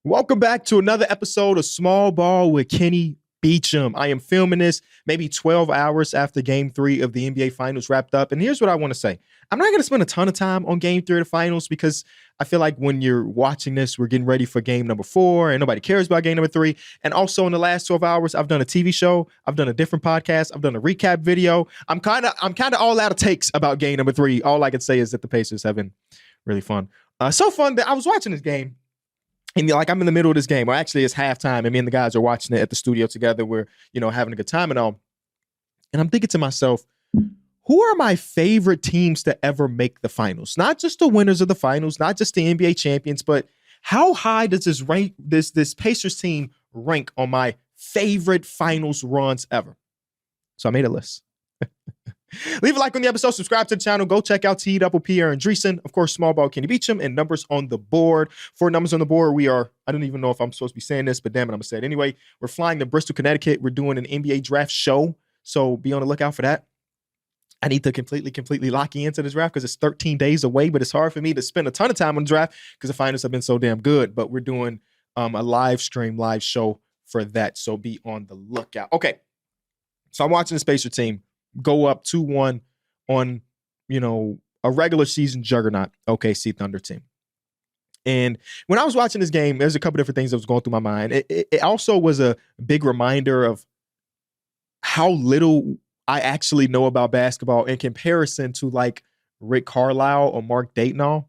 Welcome back to another episode of Small Ball with Kenny Beecham. I am filming this maybe 12 hours after Game 3 of the NBA Finals wrapped up. And here's what I want to say. I'm not going to spend a ton of time on Game 3 of the Finals because I feel like when you're watching this, we're getting ready for Game number 4 and nobody cares about Game number 3. And also in the last 12 hours, I've done a TV show. I've done a different podcast. I've done a recap video. I'm kind of all out of takes about Game number 3. All I can say is that the Pacers have been really fun. So fun that I was watching this game. And like I'm in the middle of this game, or actually it's halftime, and me and the guys are watching it at the studio together. We're, having a good time and all. And I'm thinking to myself, who are my favorite teams to ever make the finals? Not just the winners of the finals, not just the NBA champions, but how high does this Pacers team rank on my favorite finals runs ever? So I made a list. Leave a like on the episode, subscribe to the channel, go check out TPP Aaron Dreesen, of course, Small Ball Kenny Beecham, and numbers on the board. For numbers on the board, I don't even know if I'm supposed to be saying this, but damn it, I'm going to say it anyway. We're flying to Bristol, Connecticut. We're doing an NBA draft show, so be on the lookout for that. I need to completely lock you into this draft because it's 13 days away, but it's hard for me to spend a ton of time on the draft because the finals have been so damn good. But we're doing a live show for that, so be on the lookout. Okay, so I'm watching the Pacers team go up 2-1 on, a regular season juggernaut OKC Thunder team. And when I was watching this game, there's a couple different things that was going through my mind. It also was a big reminder of how little I actually know about basketball in comparison to like Rick Carlisle or Mark Dayton.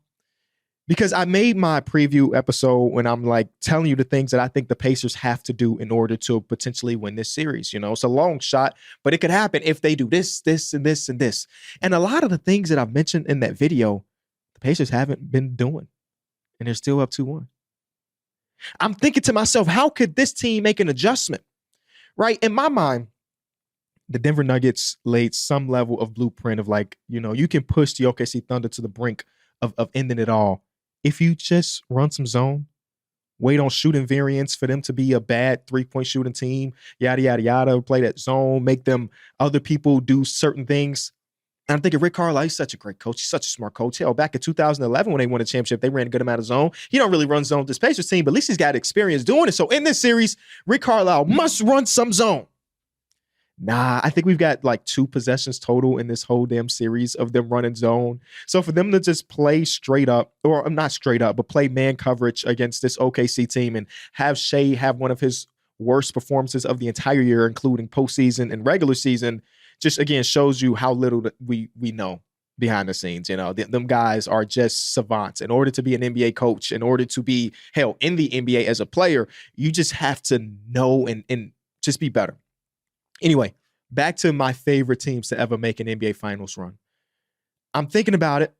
Because I made my preview episode when I'm like telling you the things that I think the Pacers have to do in order to potentially win this series. It's a long shot, but it could happen if they do this, this, and this, and this. And a lot of the things that I've mentioned in that video, the Pacers haven't been doing, and they're still up 2-1. I'm thinking to myself, how could this team make an adjustment? Right? In my mind, the Denver Nuggets laid some level of blueprint of like, you can push the OKC Thunder to the brink of ending it all. If you just run some zone, wait on shooting variants for them to be a bad three-point shooting team, yada, yada, yada, play that zone, make them other people do certain things. And I'm thinking Rick Carlisle, he's such a great coach. He's such a smart coach. Hell, back in 2011 when they won a championship, they ran a good amount of zone. He don't really run zone with this Pacers team, but at least he's got experience doing it. So in this series, Rick Carlisle must run some zone. Nah, I think we've got like 2 possessions total in this whole damn series of them running zone. So for them to just play straight up, or not straight up, but play man coverage against this OKC team and have Shea have one of his worst performances of the entire year, including postseason and regular season, just again shows you how little we know behind the scenes. Them guys are just savants. In order to be an NBA coach, in order to be, hell, in the NBA as a player, you just have to know and just be better. Anyway, back to my favorite teams to ever make an NBA Finals run. I'm thinking about it,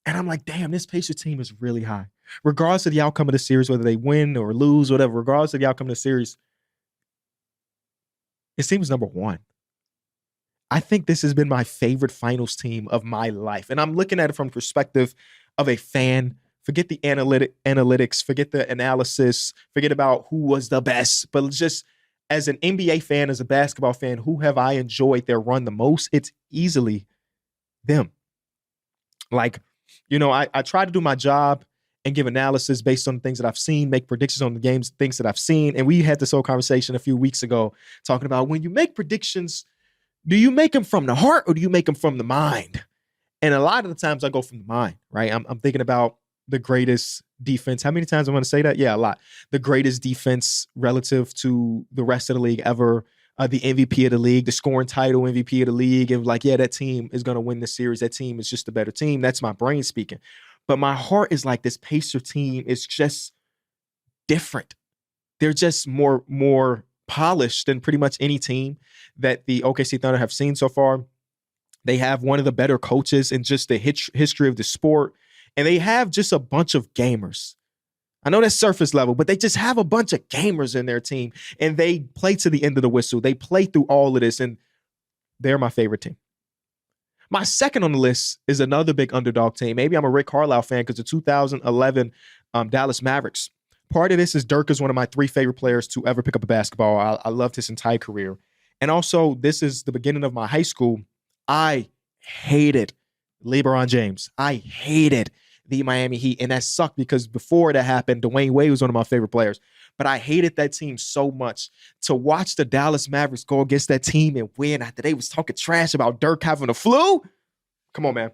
and I'm like, damn, this Pacers team is really high. Regardless of the outcome of the series, whether they win or lose, whatever, regardless of the outcome of the series, this team is number 1. I think this has been my favorite Finals team of my life. And I'm looking at it from the perspective of a fan. Forget the analytics, forget the analysis, forget about who was the best, but just as an NBA fan, as a basketball fan, who have I enjoyed their run the most? It's easily them. Like, I try to do my job and give analysis based on the things that I've seen, make predictions on the games, things that I've seen. And we had this whole conversation a few weeks ago talking about when you make predictions, do you make them from the heart or do you make them from the mind? And a lot of the times I go from the mind, right? I'm thinking about the greatest defense. How many times I'm going to say that? Yeah, a lot. The greatest defense relative to the rest of the league ever. The MVP of the league, the scoring title MVP of the league. And like, yeah, that team is going to win this series. That team is just a better team. That's my brain speaking. But my heart is like, this Pacer team is just different. They're just more polished than pretty much any team that the OKC Thunder have seen so far. They have one of the better coaches in just the history of the sport. And they have just a bunch of gamers. I know that's surface level, but they just have a bunch of gamers in their team. And they play to the end of the whistle. They play through all of this. And they're my favorite team. My second on the list is another big underdog team. Maybe I'm a Rick Carlisle fan because the 2011 Dallas Mavericks. Part of this is Dirk is one of my 3 favorite players to ever pick up a basketball. I loved his entire career. And also, this is the beginning of my high school. I hated LeBron James. I hated the Miami Heat. And that sucked because before that happened, Dwayne Wade was one of my favorite players. But I hated that team so much. To watch the Dallas Mavericks go against that team and win after they was talking trash about Dirk having a flu. Come on, man.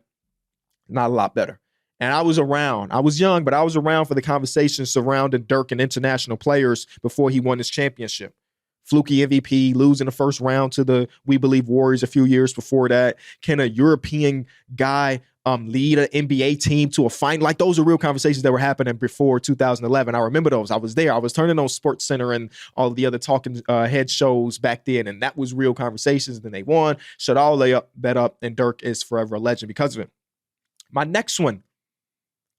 Not a lot better. And I was around. I was young, but I was around for the conversation surrounding Dirk and international players before he won his championship. Fluky MVP, losing the first round to the We Believe Warriors a few years before that. Can a European guy lead an NBA team to a final? Like, those are real conversations that were happening before 2011. I remember those. I was there. I was turning on Sports Center and all of the other talking head shows back then, and that was real conversations. Then they won, shut all that up, and Dirk is forever a legend because of it. My next one,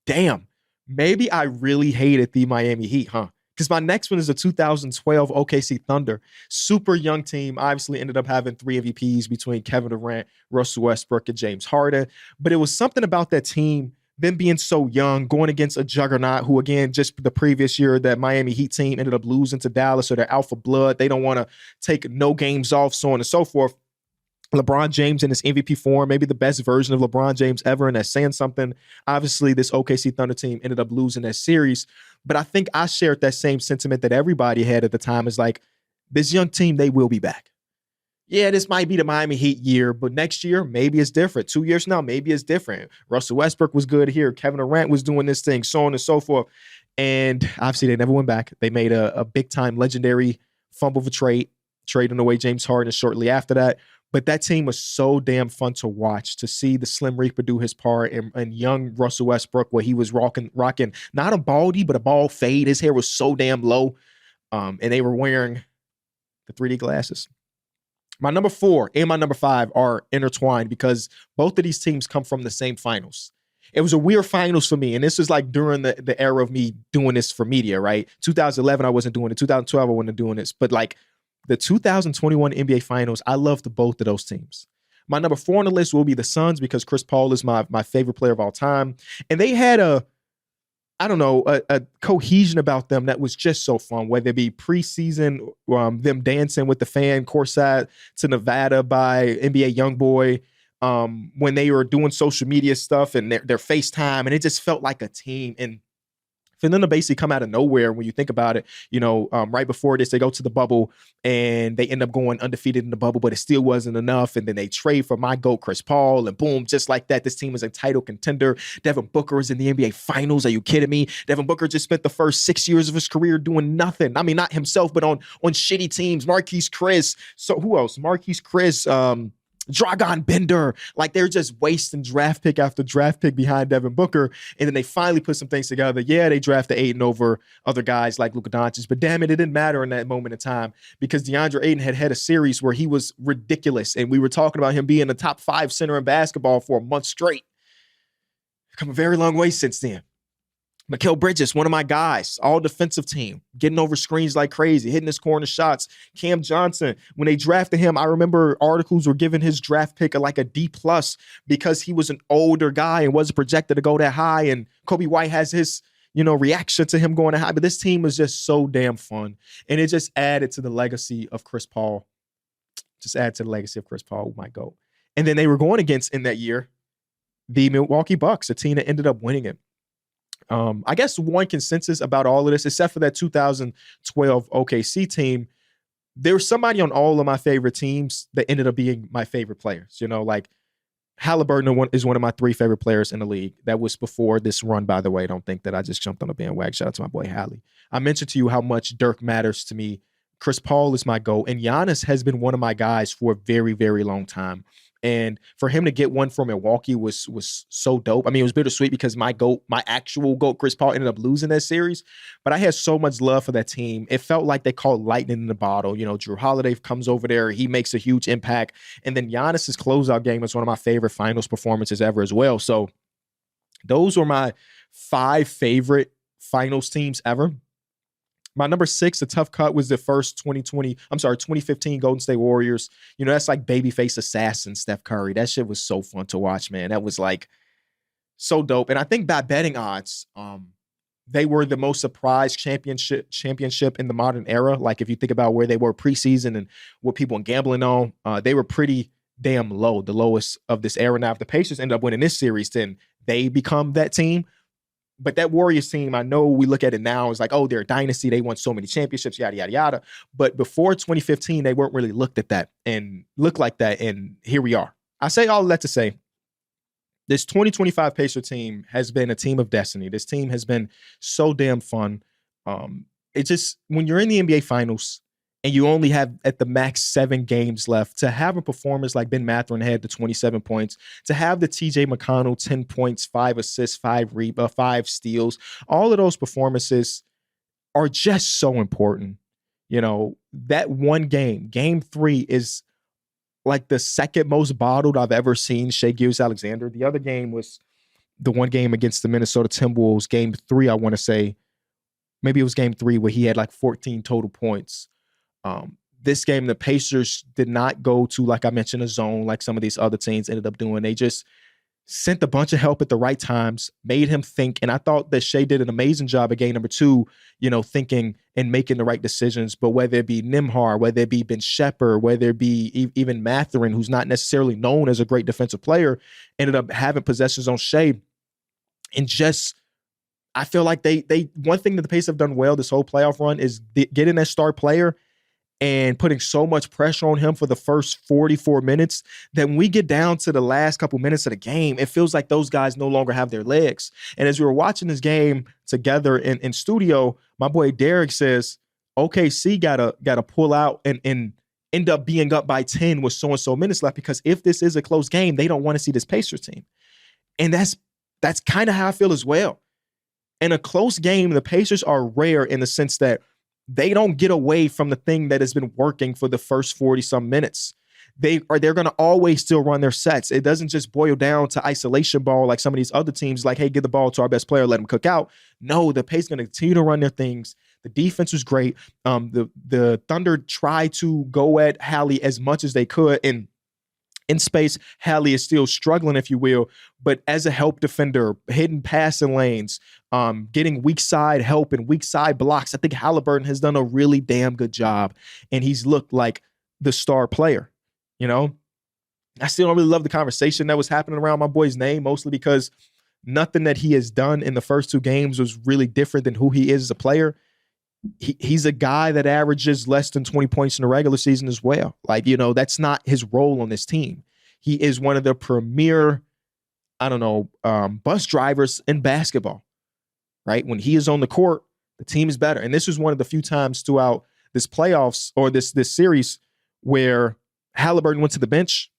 damn, maybe I really hated the Miami Heat, huh? Because my next one is the 2012 OKC Thunder. Super young team. Obviously ended up having 3 MVPs between Kevin Durant, Russell Westbrook, and James Harden. But it was something about that team, them being so young, going against a juggernaut who, again, just the previous year, that Miami Heat team ended up losing to Dallas, or their alpha blood. They don't want to take no games off, so on and so forth. LeBron James in his MVP form, maybe the best version of LeBron James ever, and that's saying something. Obviously, this OKC Thunder team ended up losing that series, but I think I shared that same sentiment that everybody had at the time. Is like, this young team, they will be back. Yeah, this might be the Miami Heat year, but next year, maybe it's different. 2 years from now, maybe it's different. Russell Westbrook was good here. Kevin Durant was doing this thing, so on and so forth. And obviously, they never went back. They made a big-time legendary fumble for trading away James Harden shortly after that. But that team was so damn fun to watch, to see the Slim Reaper do his part, and young Russell Westbrook, where he was rocking not a baldy, but a ball fade. His hair was so damn low. And they were wearing the 3D glasses. My number 4 and my number 5 are intertwined because both of these teams come from the same finals. It was a weird finals for me. And this was like during the era of me doing this for media, right? 2011, I wasn't doing it. 2012, I wasn't doing this. But like, the 2021 NBA Finals, I loved both of those teams. My number 4 on the list will be the Suns because Chris Paul is my favorite player of all time. And they had a cohesion about them that was just so fun, whether it be preseason, them dancing with the fan courtside to Nevada by NBA Youngboy, when they were doing social media stuff and their FaceTime, and it just felt like a team. And for them to basically come out of nowhere, when you think about it, right before this, they go to the bubble and they end up going undefeated in the bubble, but it still wasn't enough. And then they trade for my GOAT, Chris Paul, and boom, just like that, this team is a title contender. Devin Booker is in the NBA Finals. Are you kidding me? Devin Booker just spent the first 6 years of his career doing nothing. I mean, not himself, but on shitty teams. Marquise Chris. So who else? Marquise Chris, Dragan Bender. Like, they're just wasting draft pick after draft pick behind Devin Booker. And then they finally put some things together. Yeah, they drafted Ayton over other guys like Luka Doncic, but damn it didn't matter in that moment in time because DeAndre Ayton had a series where he was ridiculous. And we were talking about him being the top 5 center in basketball for a month straight. Come a very long way since then. Mikal Bridges, one of my guys, all defensive team, getting over screens like crazy, hitting his corner shots. Cam Johnson, when they drafted him, I remember articles were giving his draft pick like a D+ because he was an older guy and wasn't projected to go that high. And Kobe White has his, reaction to him going that high. But this team was just so damn fun. And it just added to the legacy of Chris Paul. My GOAT. And then they were going against, in that year, the Milwaukee Bucks, a team that ended up winning it. I guess one consensus about all of this, except for that 2012 OKC team, there was somebody on all of my favorite teams that ended up being my favorite players. Like Halliburton is one of my 3 favorite players in the league. That was before this run, by the way. Don't think that I just jumped on a bandwagon. Shout out to my boy Hallie. I mentioned to you how much Dirk matters to me. Chris Paul is my GOAT, and Giannis has been one of my guys for a very, very long time. And for him to get one from Milwaukee was so dope. I mean, it was bittersweet because my actual GOAT, Chris Paul, ended up losing that series. But I had so much love for that team. It felt like they caught lightning in the bottle. Drew Holiday comes over there. He makes a huge impact. And then Giannis's closeout game was one of my favorite finals performances ever as well. So those were my 5 favorite finals teams ever. My number 6, a tough cut, was the first 2015 Golden State Warriors. That's like babyface assassin Steph Curry. That shit was so fun to watch, man. That was like so dope. And I think by betting odds, they were the most surprised championship in the modern era. Like if you think about where they were preseason and what people were gambling on, they were pretty damn low, the lowest of this era. Now, if the Pacers end up winning this series, then they become that team. But that Warriors team, I know we look at it now as like, oh, they're a dynasty. They won so many championships, yada, yada, yada. But before 2015, they weren't really looked at that and looked like that. And here we are. I say all of that to say this 2025 Pacer team has been a team of destiny. This team has been so damn fun. It's just when you're in the NBA Finals and you only have at the max 7 games left, to have a performance like Ben Mathurin had the 27 points, to have the TJ McConnell 10 points, 5 assists, 5 steals, all of those performances are just so important. You know, that one game 3 is like the second most bottled I've ever seen Shai Gilgeous-Alexander. The other game was the one game against the Minnesota Timberwolves, game 3, I want to say. Maybe it was game 3 where he had like 14 total points. This game, the Pacers did not go to, like I mentioned, a zone like some of these other teams ended up doing. They just sent a bunch of help at the right times, made him think. And I thought that Shai did an amazing job at game number 2, you know, thinking and making the right decisions. But whether it be Nembhard, whether it be Ben Shepherd, whether it be even Mathurin, who's not necessarily known as a great defensive player, ended up having possessions on Shai. And just, I feel like they one thing that the Pacers have done well this whole playoff run is getting that star player and putting so much pressure on him for the first 44 minutes that when we get down to the last couple minutes of the game, it feels like those guys no longer have their legs. And as we were watching this game together in studio, my boy Derek says, OKC gotta pull out and end up being up by 10 with so-and-so minutes left, because if this is a close game, they don't want to see this Pacers team. And that's kind of how I feel as well. In a close game, the Pacers are rare in the sense that they don't get away from the thing that has been working for the first 40-some minutes. They're going to always still run their sets. It doesn't just boil down to isolation ball like some of these other teams, like, hey, give the ball to our best player, let him cook out. No, the Pacers going to continue to run their things. The defense was great. The Thunder tried to go at Hallie as much as they could, and in space, Hallie is still struggling, if you will, but as a help defender, hitting passing lanes, getting weak side help and weak side blocks, I think Halliburton has done a really damn good job, and he's looked like the star player, you know? I still don't really love the conversation that was happening around my boy's name, mostly because nothing that he has done in the first 2 games was really different than who he is as a player. He's a guy that averages less than 20 points in the regular season as well. Like, you know, that's not his role on this team. He is one of the premier, bus drivers in basketball, right? When he is on the court, the team is better. And this was one of the few times throughout this playoffs or this series where Halliburton went to the bench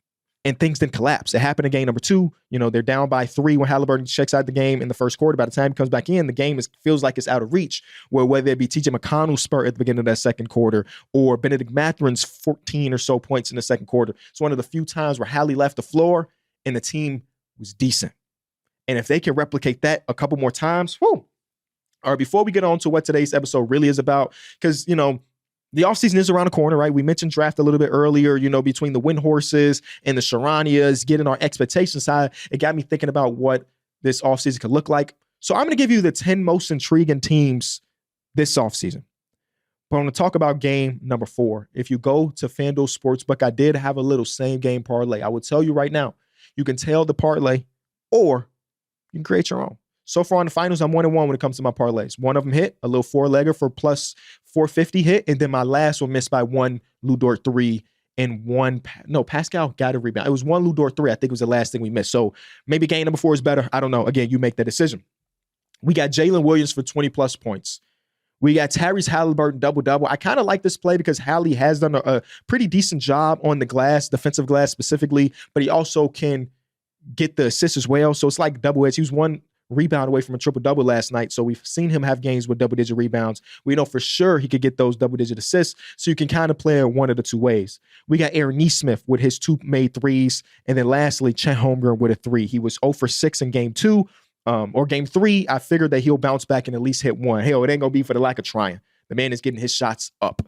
and things didn't collapse. It happened in game number 2. You know, they're down by 3 when Halliburton checks out the game in the first quarter. By the time he comes back in, the game feels like it's out of reach, where whether it be TJ McConnell's spurt at the beginning of that second quarter or Benedict Mathurin's 14 or so points in the second quarter. It's one of the few times where Hallie left the floor and the team was decent. And if they can replicate that a couple more times, whoo. All right, before we get on to what today's episode really is about, because, you know, the offseason is around the corner, right? We mentioned draft a little bit earlier, you know, between the win horses and the Sharanias, getting our expectations high. It got me thinking about what this offseason could look like. So I'm going to give you the 10 most intriguing teams this offseason. But I'm going to talk about game number 4. If you go to FanDuel Sportsbook, I did have a little same game parlay. I will tell you right now, you can tail the parlay or you can create your own. So far in the finals, I'm 1-1 when it comes to my parlays. One of them hit, a little 4-legger for plus 450 hit, and then my last one missed by 1 Lu Dort 3 and 1, Pascal got a rebound. It was 1 Lu Dort 3, I think was the last thing we missed. So maybe game number 4 is better. I don't know. Again, you make that decision. We got Jalen Williams for 20-plus points. We got Tyrese Halliburton double-double. I kind of like this play because Hallie has done a pretty decent job on the glass, defensive glass specifically, but he also can get the assists as well. So it's like double edge. He was 1 rebound away from a triple-double last night. So we've seen him have games with double-digit rebounds. We know for sure he could get those double-digit assists. So you can kind of play in one of the 2 ways. We got Aaron Nesmith with his 2 made threes. And then lastly, Chet Holmgren with a 3. He was 0 for 6 in game 2 or game 3. I figured that he'll bounce back and at least hit 1. Hell, it ain't going to be for the lack of trying. The man is getting his shots up.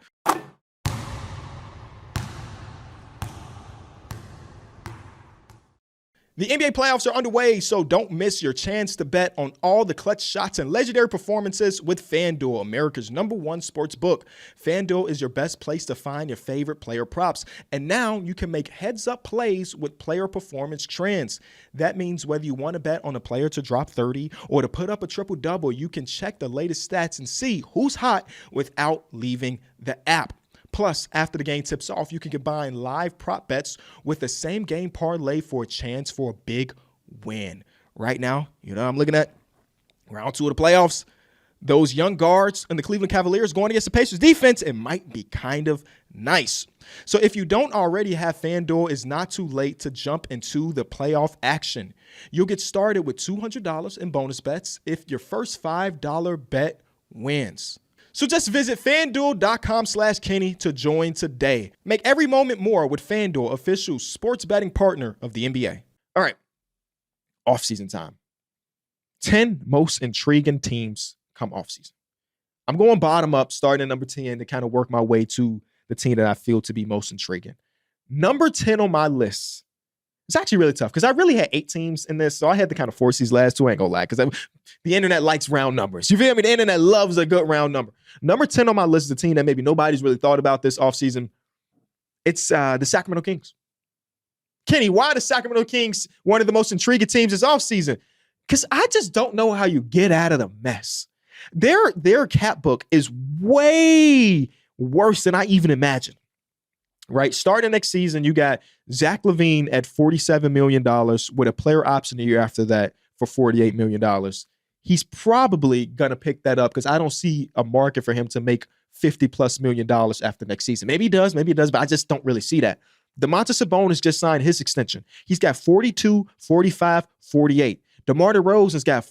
The NBA playoffs are underway, so don't miss your chance to bet on all the clutch shots and legendary performances with FanDuel, America's #1 sports book. FanDuel is your best place to find your favorite player props. And now you can make heads-up plays with player performance trends. That means whether you want to bet on a player to drop 30 or to put up a triple-double, you can check the latest stats and see who's hot without leaving the app. Plus, after the game tips off, you can combine live prop bets with the same game parlay for a chance for a big win. Right now, I'm looking at round 2 of the playoffs. Those young guards and the Cleveland Cavaliers going against the Pacers defense, it might be kind of nice. So if you don't already have FanDuel, it's not too late to jump into the playoff action. You'll get started with $200 in bonus bets if your first $5 bet wins. So just visit FanDuel.com/Kenny to join today. Make every moment more with FanDuel, official sports betting partner of the NBA. All right, offseason time. 10 most intriguing teams come offseason. I'm going bottom up, starting at number 10 to kind of work my way to the team that I feel to be most intriguing. Number 10 on my list. It's actually really tough because I really had 8 teams in this, so I had to kind of force these last 2. I ain't gonna lie, because the internet likes round numbers. You feel me? The internet loves a good round number. Number 10 on my list is a team that maybe nobody's really thought about this offseason. It's the Sacramento Kings. Kenny, why the Sacramento Kings one of the most intriguing teams this offseason? Because I just don't know how you get out of the mess. Their cap book is way worse than I even imagined. Right? Starting next season, you got Zach LaVine at $47 million with a player option the year after that for $48 million. He's probably going to pick that up because I don't see a market for him to make $50+ million after next season. Maybe he does, but I just don't really see that. Domantas Sabonis just signed his extension. He's got 42, 45, 48. DeMar DeRozan's got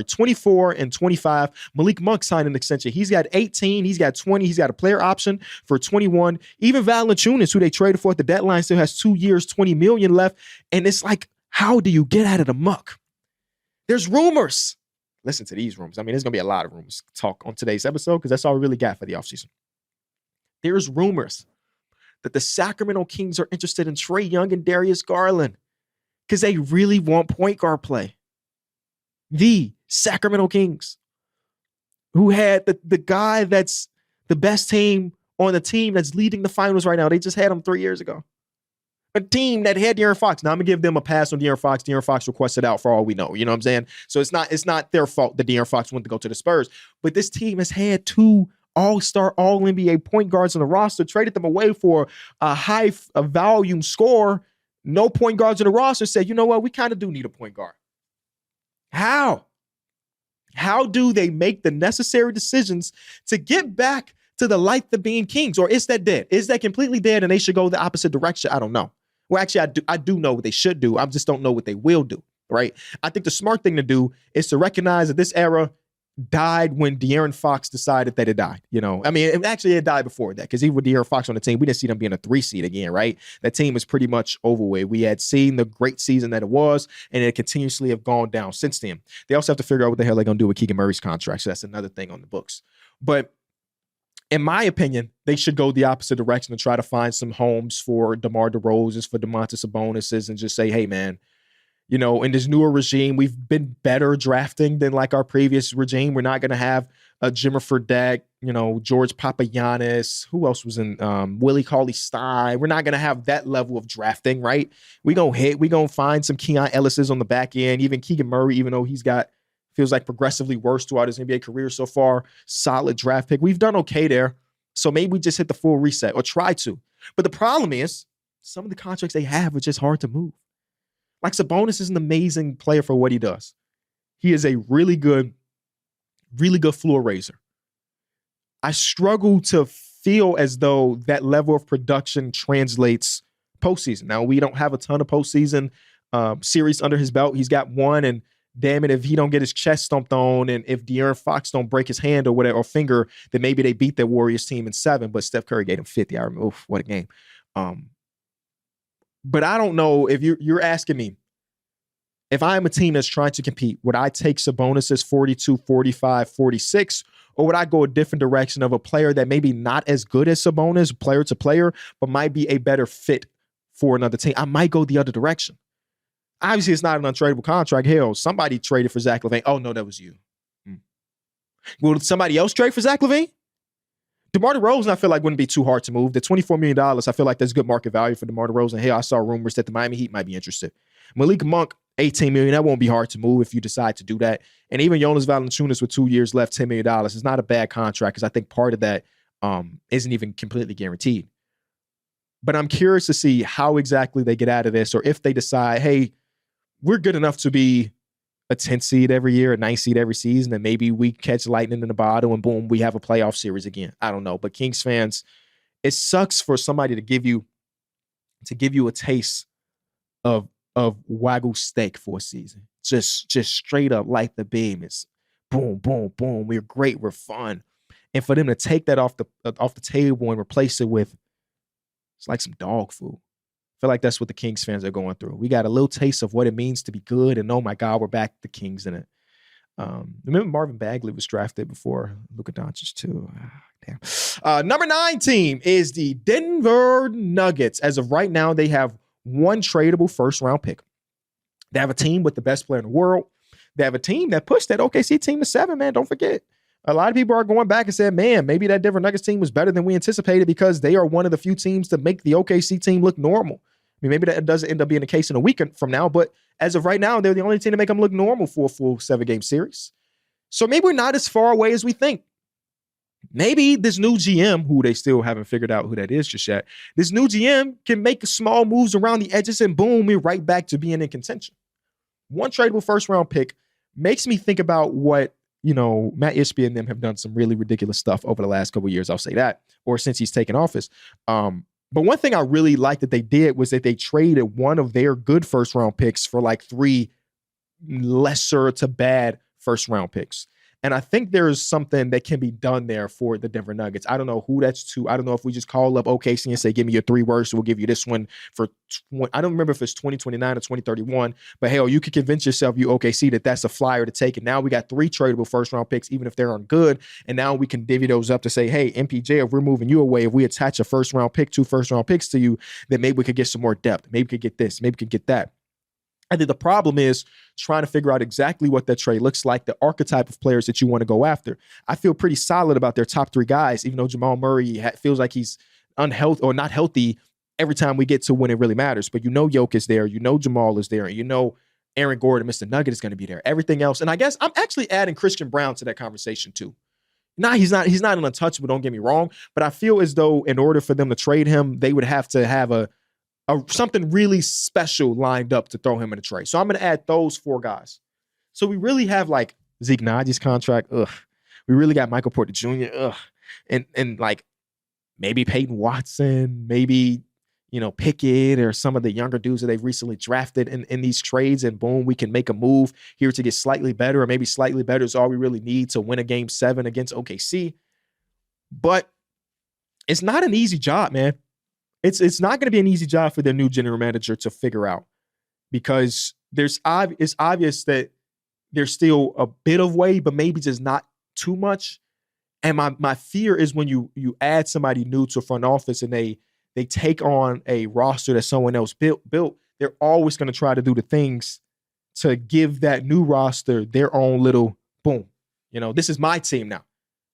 24 and 25. Malik Monk signed an extension. He's got 18. He's got 20. He's got a player option for 21. Even Valanciunas, who they traded for at the deadline, still has 2 years, $20 million left. And it's like, how do you get out of the muck? There's rumors. Listen to these rumors. I mean, there's going to be a lot of rumors talk on today's episode because that's all we really got for the offseason. There's rumors that the Sacramento Kings are interested in Trae Young and Darius Garland because they really want point guard play. The Sacramento Kings, who had the guy that's the best team on the team that's leading the finals right now. They just had him 3 years ago. A team that had De'Aaron Fox. Now, I'm going to give them a pass on De'Aaron Fox. De'Aaron Fox requested out for all we know. You know what I'm saying? So it's not their fault that De'Aaron Fox wanted to go to the Spurs. But this team has had 2 all-star, all-NBA point guards on the roster, traded them away for a volume score. No point guards on the roster, said, you know what? We kind of do need a point guard. How? How do they make the necessary decisions to get back to the light of being Kings? Or is that dead? Is that completely dead and they should go the opposite direction? I don't know. Well, actually, I do know what they should do. I just don't know what they will do, right? I think the smart thing to do is to recognize that this era died when De'Aaron Fox decided that it died. I mean, it died before that because even with De'Aaron Fox on the team, we didn't see them being a 3 seed again, right? That team was pretty much over with. We had seen the great season that it was, and it continuously have gone down since then. They also have to figure out what the hell they're going to do with Keegan Murray's contract, so that's another thing on the books. But in my opinion, they should go the opposite direction and try to find some homes for DeMar DeRozan, for Domantas Sabonis, and just say, hey, man, in this newer regime, we've been better drafting than like our previous regime. We're not going to have a Jimmer Fredette, George Papagiannis. Who else was in Willie Cauley-Stein? We're not going to have that level of drafting, right? We're going to find some Keon Ellis's on the back end. Even Keegan Murray, even though feels like progressively worse throughout his NBA career so far. Solid draft pick. We've done okay there. So maybe we just hit the full reset or try to. But the problem is some of the contracts they have are just hard to move. Like Sabonis is an amazing player for what he does. He is a really good floor raiser. I struggle to feel as though that level of production translates postseason. Now, we don't have a ton of postseason series under his belt. He's got one, and damn it, if he don't get his chest stomped on and if De'Aaron Fox don't break his hand or whatever, or finger, then maybe they beat the Warriors team in 7, but Steph Curry gave him 50. I remember, what a game. But I don't know if you're asking me, if I'm a team that's trying to compete, would I take Sabonis 42, 45, 46, or would I go a different direction of a player that maybe not as good as Sabonis, player to player, but might be a better fit for another team? I might go the other direction. Obviously, it's not an untradeable contract. Hell, somebody traded for Zach LaVine. Oh, no, that was you. Will somebody else trade for Zach LaVine? DeMar DeRozan, I feel like wouldn't be too hard to move. The $24 million, I feel like there's good market value for DeMar DeRozan. Hell, I saw rumors that the Miami Heat might be interested. Malik Monk, $18 million. That won't be hard to move if you decide to do that. And even Jonas Valanciunas with 2 years left, $10 million. It's not a bad contract because I think part of that isn't even completely guaranteed. But I'm curious to see how exactly they get out of this, or if they decide, hey, we're good enough to be a 10th seed every year, a 9th seed every season, and maybe we catch lightning in the bottle and boom, we have a playoff series again. I don't know. But Kings fans, it sucks for somebody to give you a taste of Wagyu steak for a season. Just straight up like the beam. It's boom, boom, boom. We're great. We're fun. And for them to take that off the table and replace it with, it's like some dog food. I feel like that's what the Kings fans are going through. We got a little taste of what it means to be good, and oh my God, we're back the Kings in it. Remember Marvin Bagley was drafted before Luka Doncic too. Damn. Number 9 team is the Denver Nuggets. As of right now, they have one tradable first-round pick. They have a team with the best player in the world. They have a team that pushed that OKC team to 7, man. Don't forget. A lot of people are going back and saying, man, maybe that Denver Nuggets team was better than we anticipated because they are one of the few teams to make the OKC team look normal. I mean, maybe that doesn't end up being the case in a week from now, but as of right now, they're the only team to make them look normal for a full 7-game series. So maybe we're not as far away as we think. Maybe this new GM, who they still haven't figured out who that is just yet, this new GM can make small moves around the edges and boom, we're right back to being in contention. One tradable first-round pick makes me think about what, Matt Ishbia and them have done some really ridiculous stuff over the last couple of years. I'll say that, or since he's taken office. But one thing I really liked that they did was that they traded one of their good first-round picks for like 3 lesser to bad first-round picks. And I think there's something that can be done there for the Denver Nuggets. I don't know who that's to. I don't know if we just call up OKC and say, give me your 3 words. So we'll give you this one for, I don't remember if it's 2029 or 2031. But hell, you could convince yourself, you OKC, that that's a flyer to take. And now we got 3 tradable first-round picks, even if they're on good. And now we can divvy those up to say, hey, MPJ, if we're moving you away, if we attach a first-round pick, 2 first-round picks to you, then maybe we could get some more depth. Maybe we could get this. Maybe we could get that. I think the problem is trying to figure out exactly what that trade looks like, the archetype of players that you want to go after. I feel pretty solid about their top 3 guys, even though Jamal Murray feels like he's unhealthy or not healthy every time we get to when it really matters. But Jokic is there, Jamal is there, and Aaron Gordon, Mr. Nugget, is going to be there. Everything else, and I guess I'm actually adding Christian Brown to that conversation too. He's not an untouchable, don't get me wrong, but I feel as though in order for them to trade him, they would have to have something really special lined up to throw him in a trade. So I'm going to add those 4 guys. So we really have like Zeke Naji's contract. Ugh. We really got Michael Porter Jr. Ugh. And like maybe Peyton Watson, maybe, Pickett or some of the younger dudes that they've recently drafted in these trades. And boom, we can make a move here to get slightly better, or maybe slightly better is all we really need to win a game 7 against OKC. But it's not an easy job, man. It's not going to be an easy job for their new general manager to figure out, because it's obvious that there's still a bit of way, but maybe just not too much. And my fear is when you add somebody new to a front office and they take on a roster that someone else built, they're always going to try to do the things to give that new roster their own little boom. This is my team now.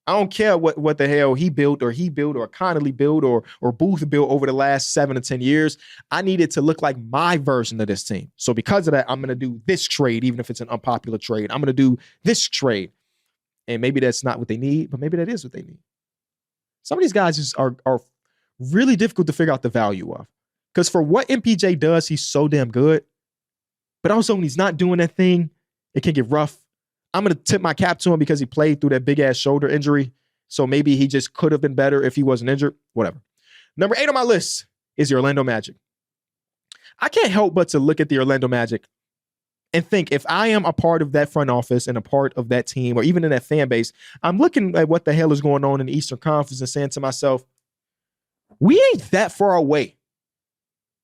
I don't care what the hell he built or Connolly built or Booth built over the last 7 to 10 years. I need it to look like my version of this team. So because of that, I'm going to do this trade, even if it's an unpopular trade. I'm going to do this trade. And maybe that's not what they need, but maybe that is what they need. Some of these guys are really difficult to figure out the value of. Because for what MPJ does, he's so damn good. But also when he's not doing that thing, it can get rough. I'm going to tip my cap to him because he played through that big-ass shoulder injury. So maybe he just could have been better if he wasn't injured. Whatever. Number 8 on my list is the Orlando Magic. I can't help but to look at the Orlando Magic and think, if I am a part of that front office and a part of that team, or even in that fan base, I'm looking at what the hell is going on in the Eastern Conference and saying to myself, we ain't that far away.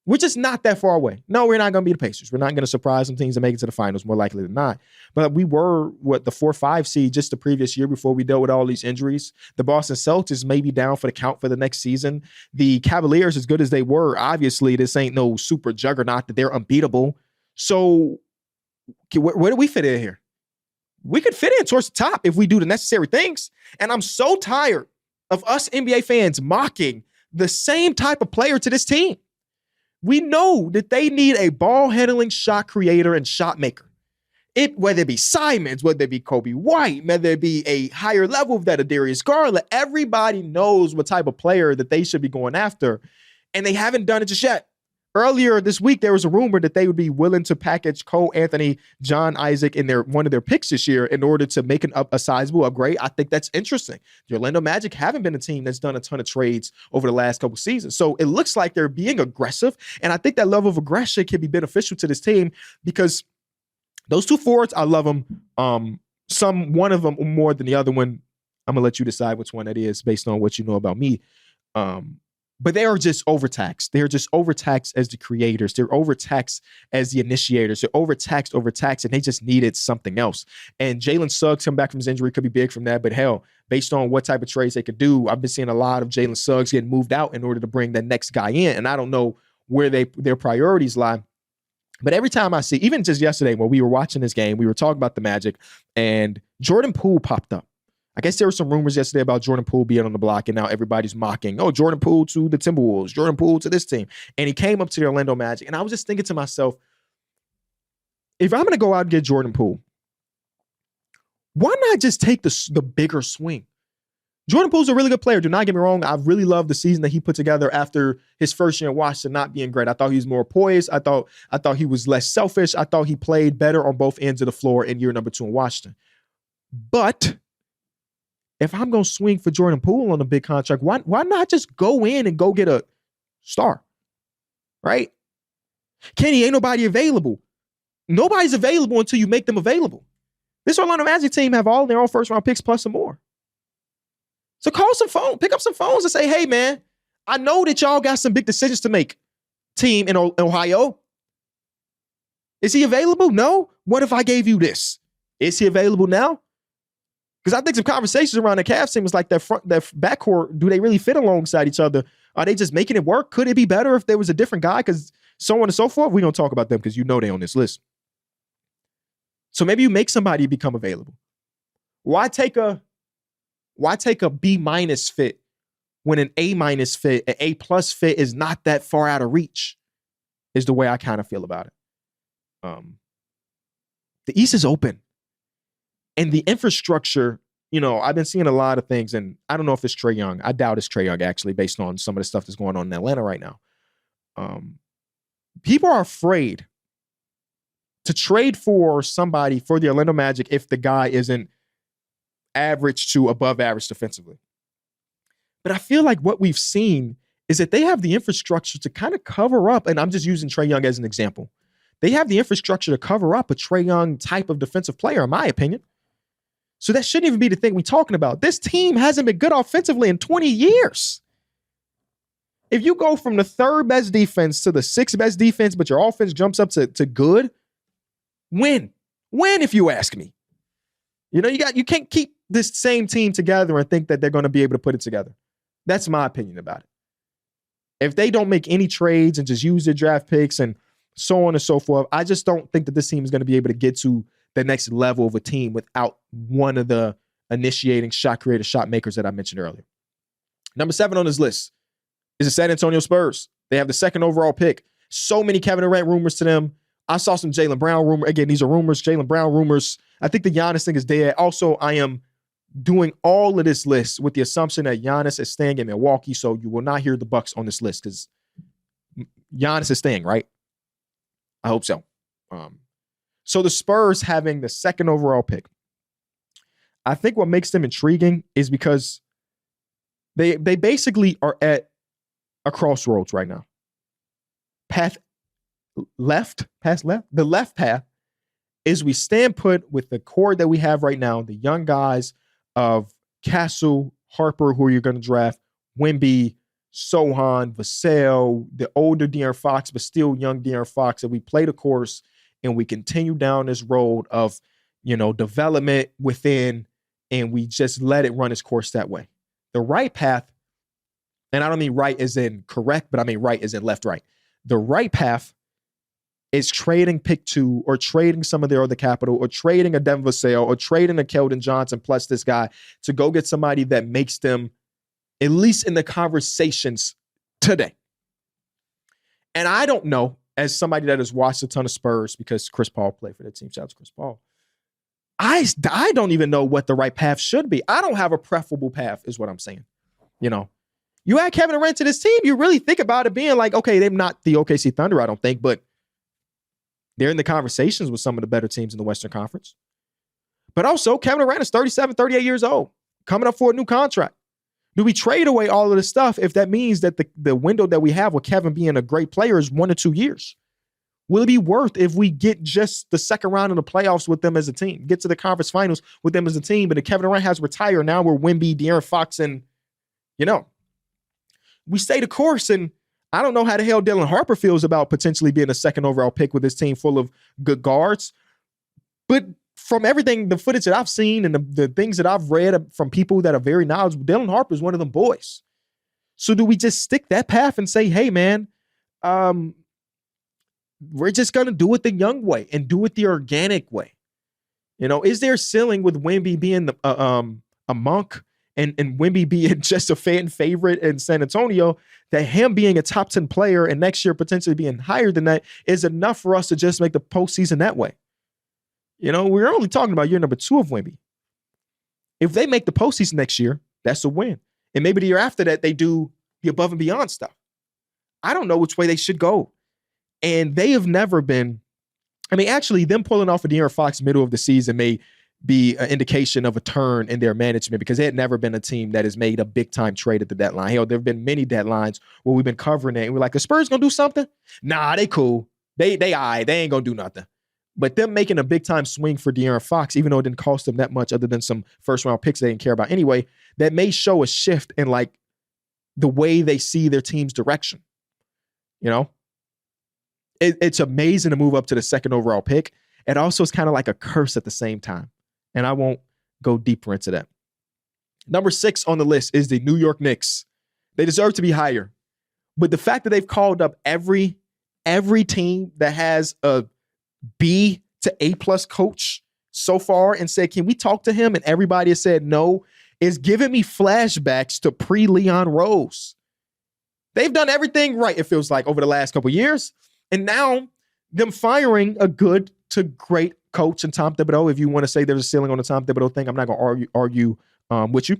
We're just not that far away. No, we're not going to be the Pacers. We're not going to surprise some teams and make it to the finals, more likely than not. But we were, the 4-5 seed just the previous year before we dealt with all these injuries. The Boston Celtics may be down for the count for the next season. The Cavaliers, as good as they were, obviously this ain't no super juggernaut that they're unbeatable. So where do we fit in here? We could fit in towards the top if we do the necessary things. And I'm so tired of us NBA fans mocking the same type of player to this team. We know that they need a ball handling shot creator and shot maker. Whether it be Simons, whether it be Kobe White, whether it be a higher level of that, a Darius Garland, everybody knows what type of player that they should be going after, and they haven't done it just yet. Earlier this week, there was a rumor that they would be willing to package Cole Anthony, John Isaac in one of their picks this year in order to make a sizable upgrade. I think that's interesting. The Orlando Magic haven't been a team that's done a ton of trades over the last couple seasons. So it looks like they're being aggressive, and I think that level of aggression can be beneficial to this team because those two forwards, I love them. One of them more than the other one. I'm going to let you decide which one that is based on what you know about me. But they are just overtaxed. They're just overtaxed as the creators. They're overtaxed as the initiators. They're overtaxed, and they just needed something else. And Jalen Suggs coming back from his injury could be big from that. But hell, based on what type of trades they could do, I've been seeing a lot of Jalen Suggs getting moved out in order to bring the next guy in. And I don't know where their priorities lie. But every time I see, even just yesterday when we were watching this game, we were talking about the Magic, and Jordan Poole popped up. I guess there were some rumors yesterday about Jordan Poole being on the block, and now everybody's mocking, oh, Jordan Poole to the Timberwolves, Jordan Poole to this team. And he came up to the Orlando Magic. And I was just thinking to myself, if I'm going to go out and get Jordan Poole, why not just take the bigger swing? Jordan Poole's a really good player. Do not get me wrong. I really love the season that he put together after his first year in Washington not being great. I thought he was more poised. I thought he was less selfish. I thought he played better on both ends of the floor in year number 2 in Washington. But if I'm going to swing for Jordan Poole on a big contract, why not just go in and go get a star, right? Kenny, ain't nobody available. Nobody's available until you make them available. This Orlando Magic team have all their own first-round picks plus some more. So pick up some phones and say, hey, man, I know that y'all got some big decisions to make, team in Ohio. Is he available? No. What if I gave you this? Is he available now? Because I think some conversations around the Cavs team was like that backcourt, do they really fit alongside each other? Are they just making it work? Could it be better if there was a different guy? Because so on and so forth. We don't talk about them because you know they're on this list. So maybe you make somebody become available. Why take a B- fit when an A- fit, an A+ fit is not that far out of reach, is the way I kind of feel about it. The East is open. And the infrastructure, I've been seeing a lot of things, and I don't know if it's Trae Young. I doubt it's Trae Young, actually, based on some of the stuff that's going on in Atlanta right now. People are afraid to trade for somebody for the Orlando Magic if the guy isn't average to above average defensively. But I feel like what we've seen is that they have the infrastructure to kind of cover up, and I'm just using Trae Young as an example. They have the infrastructure to cover up a Trae Young type of defensive player, in my opinion. So that shouldn't even be the thing we're talking about. This team hasn't been good offensively in 20 years. If you go from the 3rd best defense to the 6th best defense, but your offense jumps up to good, win. Win, if you ask me. You can't keep this same team together and think that they're going to be able to put it together. That's my opinion about it. If they don't make any trades and just use their draft picks and so on and so forth, I just don't think that this team is going to be able to get to the next level of a team without one of the initiating shot creator, shot makers that I mentioned earlier. Number 7 on this list is the San Antonio Spurs. They have the 2nd overall pick. So many Kevin Durant rumors to them. I saw some Jaylen Brown rumors. Again, these are rumors, Jaylen Brown rumors. I think the Giannis thing is dead. Also, I am doing all of this list with the assumption that Giannis is staying in Milwaukee, so you will not hear the Bucks on this list because Giannis is staying, right? I hope so. So the Spurs having the 2nd overall pick, I think what makes them intriguing is because they basically are at a crossroads right now. The left path is we stand put with the core that we have right now, the young guys of Castle, Harper, who you're going to draft, Wemby, Sohan, Vassell, the older De'Aaron Fox, but still young De'Aaron Fox, and we play the course and we continue down this road of, development within, and we just let it run its course that way. The right path, and I don't mean right as in correct, but I mean right as in left, right. The right path is trading pick 2 or trading some of their other capital or trading a Devin Vassell or trading a Keldon Johnson plus this guy to go get somebody that makes them at least in the conversations today. And I don't know, as somebody that has watched a ton of Spurs because Chris Paul played for that team, shout out to Chris Paul, I don't even know what the right path should be. I don't have a preferable path is what I'm saying. You know, you add Kevin Durant to this team, you really think about it being like, okay, they're not the OKC Thunder, I don't think, but they're in the conversations with some of the better teams in the Western Conference. But also, Kevin Durant is 37, 38 years old, coming up for a new contract. Do we trade away all of this stuff if that means that the window that we have with Kevin being a great player is 1 or 2 years? Will it be worth if we get just the second round of the playoffs with them as a team, get to the conference finals with them as a team, but if Kevin Durant has retired, now we're Wemby, De'Aaron Fox, and, you know, we stay the course. And I don't know how the hell Dylan Harper feels about potentially being a second overall pick with this team full of good guards. But from everything, the footage that I've seen and the things that I've read from people that are very knowledgeable, Dylan Harper is one of them boys. So do we just stick that path and say, hey, man, we're just going to do it the young way and do it the organic way? You know, is there a ceiling with Wemby being a monk and Wemby being just a fan favorite in San Antonio, that him being a top 10 player and next year potentially being higher than that is enough for us to just make the postseason that way? You know, we're only talking about year number 2 of Wemby. If they make the postseason next year, that's a win. And maybe the year after that, they do the above and beyond stuff. I don't know which way they should go. And they have never been, I mean, actually, them pulling off of De'Aaron Fox middle of the season may be an indication of a turn in their management, because they had never been a team that has made a big-time trade at the deadline. Hell, there have been many deadlines where we've been covering it, and we're like, the Spurs going to do something? Nah, they cool. They ain't going to do nothing. But them making a big-time swing for De'Aaron Fox, even though it didn't cost them that much other than some first-round picks they didn't care about anyway, that may show a shift in, like, the way they see their team's direction. You know? It's amazing to move up to the second overall pick. It also is kind of like a curse at the same time. And I won't go deeper into that. Number 6 on the list is the New York Knicks. They deserve to be higher. But the fact that they've called up every team that has a B to A+ coach so far and said, can we talk to him? And everybody has said no, is giving me flashbacks to pre-Leon Rose. They've done everything right, it feels like, over the last couple of years. And now them firing a good to great coach in Tom Thibodeau. If you want to say there's a ceiling on the Tom Thibodeau thing, I'm not going to argue with you.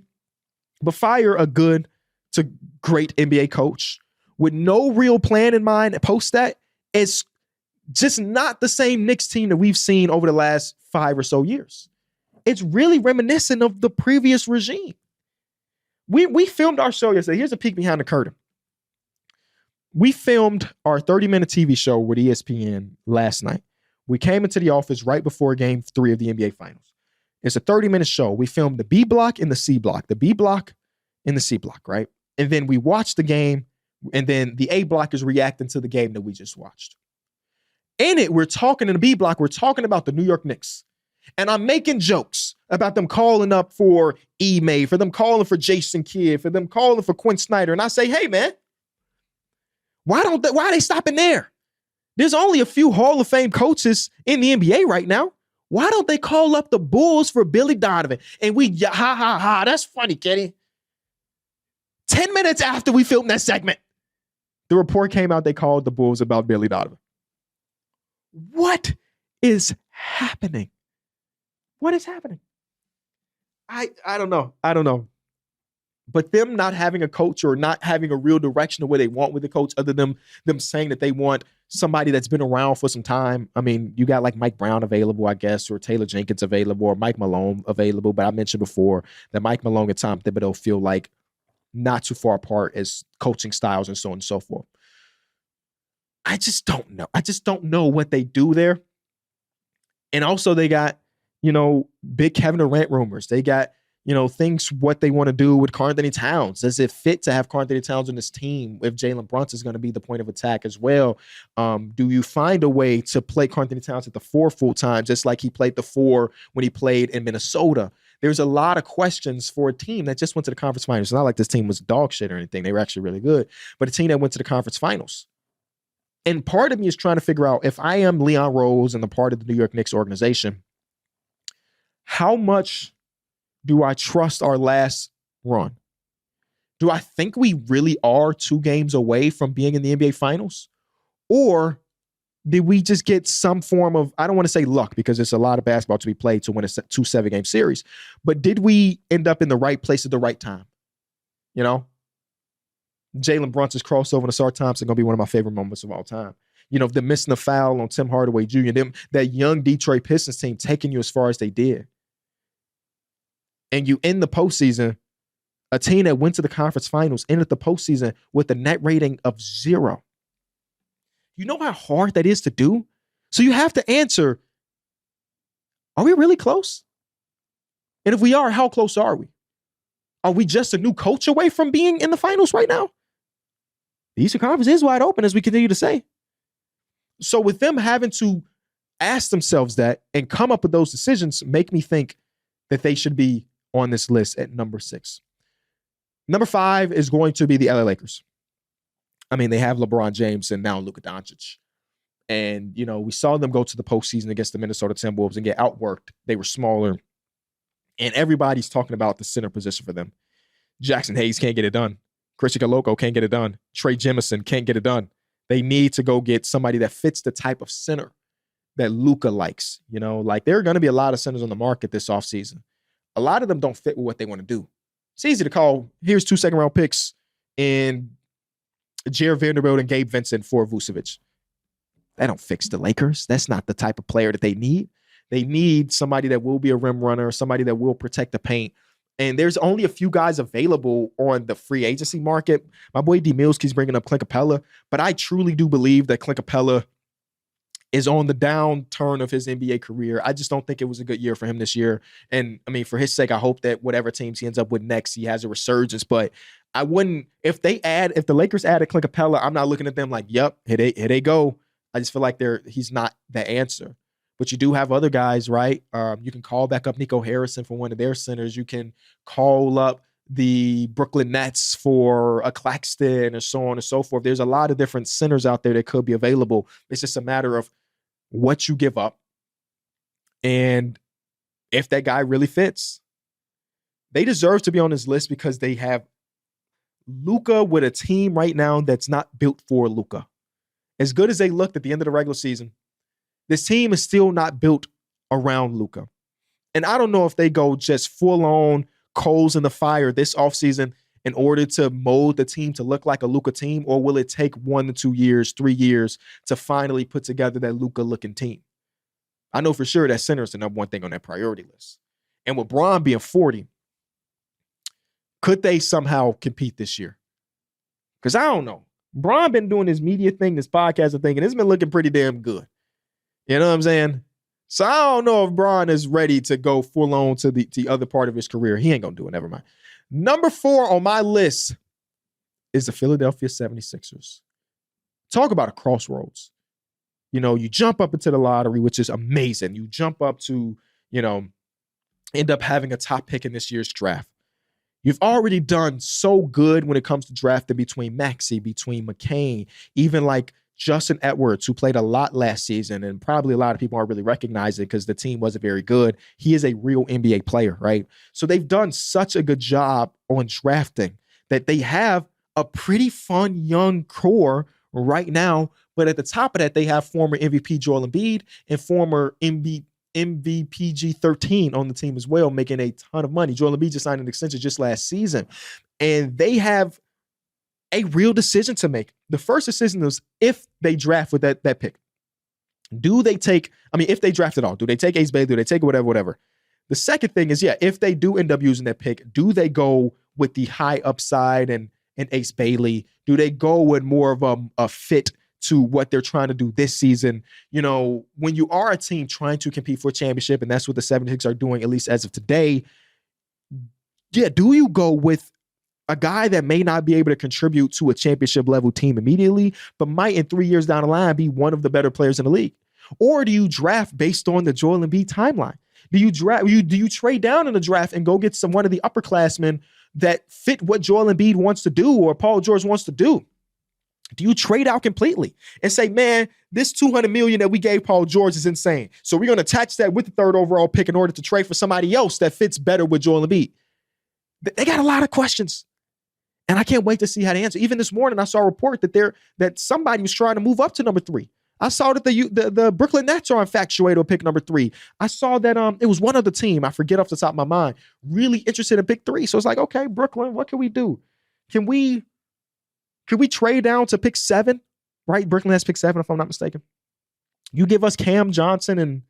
But fire a good to great NBA coach with no real plan in mind post that, it's just not the same Knicks team that we've seen over the last 5 or so years. It's really reminiscent of the previous regime. We filmed our show yesterday. Here's a peek behind the curtain. We filmed our 30-minute TV show with ESPN last night. We came into the office right before Game 3 of the NBA Finals. It's a 30-minute show. We filmed the B block and the C block. The B block and the C block, right? And then we watched the game, and then the A block is reacting to the game that we just watched. In it, we're talking in the B block, we're talking about the New York Knicks. And I'm making jokes about them calling up for Ime, for them calling for Jason Kidd, for them calling for Quinn Snyder. And I say, hey, man, why are they stopping there? There's only a few Hall of Fame coaches in the NBA right now. Why don't they call up the Bulls for Billy Donovan? And ha, that's funny, Kenny. 10 minutes after we filmed that segment, the report came out they called the Bulls about Billy Donovan. What is happening? What is happening? I don't know. But them not having a coach or not having a real direction of where they want with the coach, other than them saying that they want somebody that's been around for some time. I mean, you got like Mike Brown available, I guess, or Taylor Jenkins available, or Mike Malone available. But I mentioned before that Mike Malone and Tom Thibodeau feel like not too far apart as coaching styles and so on and so forth. I just don't know. I just don't know what they do there. And also they got, big Kevin Durant rumors. They got, things what they want to do with Karl-Anthony Towns. Does it fit to have Karl-Anthony Towns on this team if Jalen Brunson is going to be the point of attack as well? Do you find a way to play Karl-Anthony Towns at the 4 full time, just like he played the 4 when he played in Minnesota? There's a lot of questions for a team that just went to the conference finals. It's not like this team was dog shit or anything. They were actually really good. But a team that went to the conference finals. And part of me is trying to figure out, if I am Leon Rose and the part of the New York Knicks organization, how much do I trust our last run? Do I think we really are 2 games away from being in the NBA Finals? Or did we just get some form of, I don't want to say luck because it's a lot of basketball to be played to win a 2 7-game series, but did we end up in the right place at the right time? You know, Jalen Brunson's crossover to Sar Thompson going to be one of my favorite moments of all time. You know, them missing the foul on Tim Hardaway Jr., that young Detroit Pistons team taking you as far as they did. And you end the postseason, a team that went to the conference finals, ended the postseason with a net rating of 0. You know how hard that is to do? So you have to answer, are we really close? And if we are, how close are we? Are we just a new coach away from being in the finals right now? The Eastern Conference is wide open, as we continue to say. So with them having to ask themselves that and come up with those decisions, make me think that they should be on this list at number 6. Number 5 is going to be the LA Lakers. I mean, they have LeBron James and now Luka Doncic. And, you know, we saw them go to the postseason against the Minnesota Timberwolves and get outworked. They were smaller. And everybody's talking about the center position for them. Jackson Hayes can't get it done. Christian Coloco can't get it done. Trey Jemison can't get it done. They need to go get somebody that fits the type of center that Luka likes. You know, like there are going to be a lot of centers on the market this offseason. A lot of them don't fit with what they want to do. It's easy to call, here's 2 second-round picks and Jared Vanderbilt and Gabe Vincent for Vucevic. That don't fix the Lakers. That's not the type of player that they need. They need somebody that will be a rim runner, somebody that will protect the paint. And there's only a few guys available on the free agency market. My boy D Mills keeps bringing up Clint Capella, but I truly do believe that Clint Capella is on the downturn of his NBA career. I just don't think it was a good year for him this year. And I mean, for his sake, I hope that whatever teams he ends up with next, he has a resurgence. But I wouldn't, if the Lakers added Clint Capella, I'm not looking at them like, yep, here they go. I just feel like he's not the answer. But you do have other guys, right? You can call back up Nico Harrison for one of their centers. You can call up the Brooklyn Nets for a Claxton and so on and so forth. There's a lot of different centers out there that could be available. It's just a matter of what you give up and if that guy really fits. They deserve to be on this list because they have Luka with a team right now that's not built for Luka. As good as they looked at the end of the regular season, this team is still not built around Luka. And I don't know if they go just full-on coals in the fire this offseason in order to mold the team to look like a Luka team, or will it take 1 to 2 years, 3 years to finally put together that Luka-looking team? I know for sure that center is the number one thing on that priority list. And with Bron being 40, could they somehow compete this year? Because I don't know. Bron been doing this media thing, this podcasting thing, and it's been looking pretty damn good. You know what I'm saying? So I don't know if Bron is ready to go full on to the other part of his career. He ain't going to do it. Never mind. Number 4 on my list is the Philadelphia 76ers. Talk about a crossroads. You know, you jump up into the lottery, which is amazing. You jump up to, you know, end up having a top pick in this year's draft. You've already done so good when it comes to drafting between Maxey, between McCain, even like Justin Edwards, who played a lot last season, and probably a lot of people aren't really recognizing because the team wasn't very good. He is a real NBA player, right? So they've done such a good job on drafting that they have a pretty fun young core right now. But at the top of that, they have former MVP Joel Embiid and former MVPG 13 on the team as well, making a ton of money. Joel Embiid just signed an extension just last season. And they have a real decision to make. The first decision is if they draft with that pick. Do they take, if they draft at all, do they take Ace Bailey? Do they take whatever? The second thing is, if they do end up using that pick, do they go with the high upside and Ace Bailey? Do they go with more of a fit to what they're trying to do this season? You know, when you are a team trying to compete for a championship, and that's what the 76ers are doing, at least as of today, do you go with a guy that may not be able to contribute to a championship level team immediately, but might in 3 years down the line be one of the better players in the league? Or do you draft based on the Joel Embiid timeline? Do you trade down in the draft and go get one of the upperclassmen that fit what Joel Embiid wants to do or Paul George wants to do? Do you trade out completely and say, man, this $200 million that we gave Paul George is insane, so we're going to attach that with the third overall pick in order to trade for somebody else that fits better with Joel Embiid? They got a lot of questions, and I can't wait to see how they answer. Even this morning, I saw a report that somebody was trying to move up to number 3. I saw that the Brooklyn Nets are infatuated with pick number 3. I saw that it was one other team, I forget off the top of my mind, really interested in pick 3. So it's like, okay, Brooklyn, what can we do? Can we trade down to pick 7? Right? Brooklyn has pick 7, if I'm not mistaken. You give us Cam Johnson and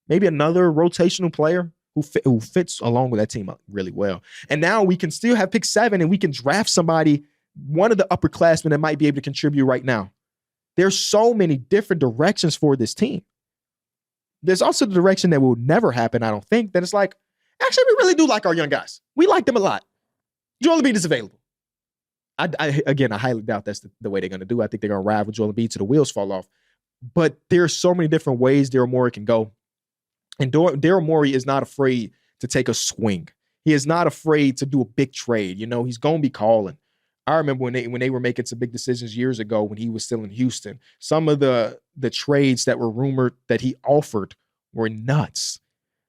maybe another rotational player who fits along with that team really well. And now we can still have pick 7 and we can draft somebody, one of the upperclassmen that might be able to contribute right now. There's so many different directions for this team. There's also the direction that will never happen, I don't think, that it's like, actually, we really do like our young guys. We like them a lot. Joel Embiid is available. I highly doubt that's the way they're going to do. I think they're going to ride with Joel Embiid till the wheels fall off. But there's so many different ways Daryl Morey can go. And Daryl Morey is not afraid to take a swing. He is not afraid to do a big trade. He's going to be calling. I remember when they were making some big decisions years ago when he was still in Houston, some of the trades that were rumored that he offered were nuts.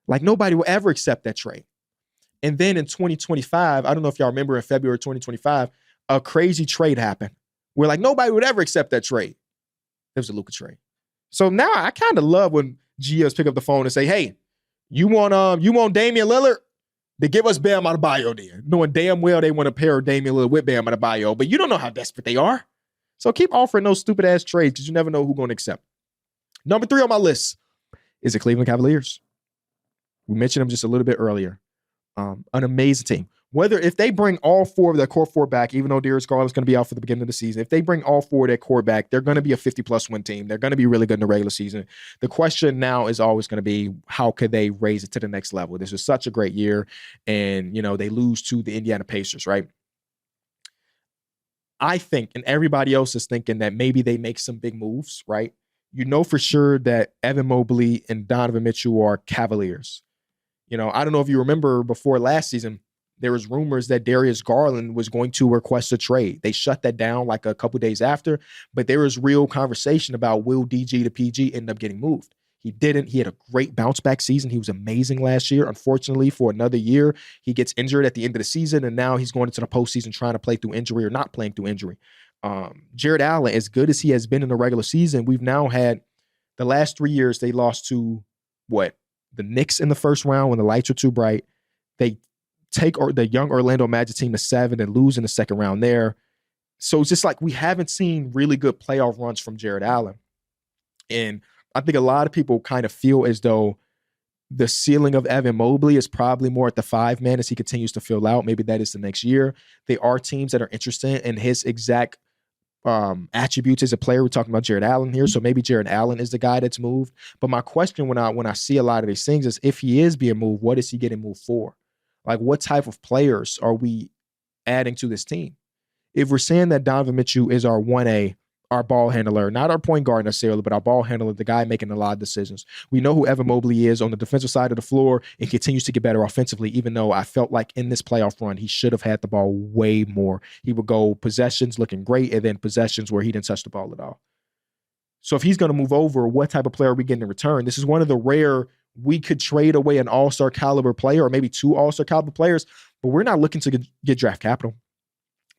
Like nobody will ever accept that trade. And then in 2025, I don't know if y'all remember in February 2025, a crazy trade happened where like nobody would ever accept that trade. It was a Luka trade. So now I kind of love when GMs pick up the phone and say, hey, you want Damian Lillard? They give us Bam Adebayo then, knowing damn well they want to pair Damian Lillard with Bam Adebayo, but you don't know how desperate they are. So keep offering those stupid-ass trades because you never know who's going to accept. Number 3 on my list is the Cleveland Cavaliers. We mentioned them just a little bit earlier. An amazing team. If they bring all 4 of their core 4 back, even though Darius Garland's going to be out for the beginning of the season, if they bring all 4 of their core back, they're going to be a 50-plus win team. They're going to be really good in the regular season. The question now is always going to be, how could they raise it to the next level? This was such a great year, and, they lose to the Indiana Pacers, right? I think, and everybody else is thinking that maybe they make some big moves, right? For sure that Evan Mobley and Donovan Mitchell are Cavaliers. I don't know if you remember before last season, there was rumors that Darius Garland was going to request a trade. They shut that down like a couple days after, but there was real conversation about will DG to PG end up getting moved. He didn't. He had a great bounce back season. He was amazing last year. Unfortunately, for another year, he gets injured at the end of the season, and now he's going into the postseason trying to play through injury or not playing through injury. Jared Allen, as good as he has been in the regular season, we've now had the last 3 years, they lost to the Knicks in the first round when the lights were too bright. They take the young Orlando Magic team to 7 and lose in the second round there. So it's just like we haven't seen really good playoff runs from Jared Allen. And I think a lot of people kind of feel as though the ceiling of Evan Mobley is probably more at the 5-man as he continues to fill out. Maybe that is the next year. There are teams that are interested in his exact attributes as a player. We're talking about Jared Allen here. So maybe Jared Allen is the guy that's moved. But my question when I see a lot of these things is, if he is being moved, what is he getting moved for? Like, what type of players are we adding to this team? If we're saying that Donovan Mitchell is our 1A, our ball handler, not our point guard necessarily, but our ball handler, the guy making a lot of decisions. We know who Evan Mobley is on the defensive side of the floor and continues to get better offensively, even though I felt like in this playoff run, he should have had the ball way more. He would go possessions looking great and then possessions where he didn't touch the ball at all. So if he's going to move over, what type of player are we getting in return? This is one of the rare we could trade away an all-star caliber player or maybe 2 all-star caliber players, but we're not looking to get draft capital.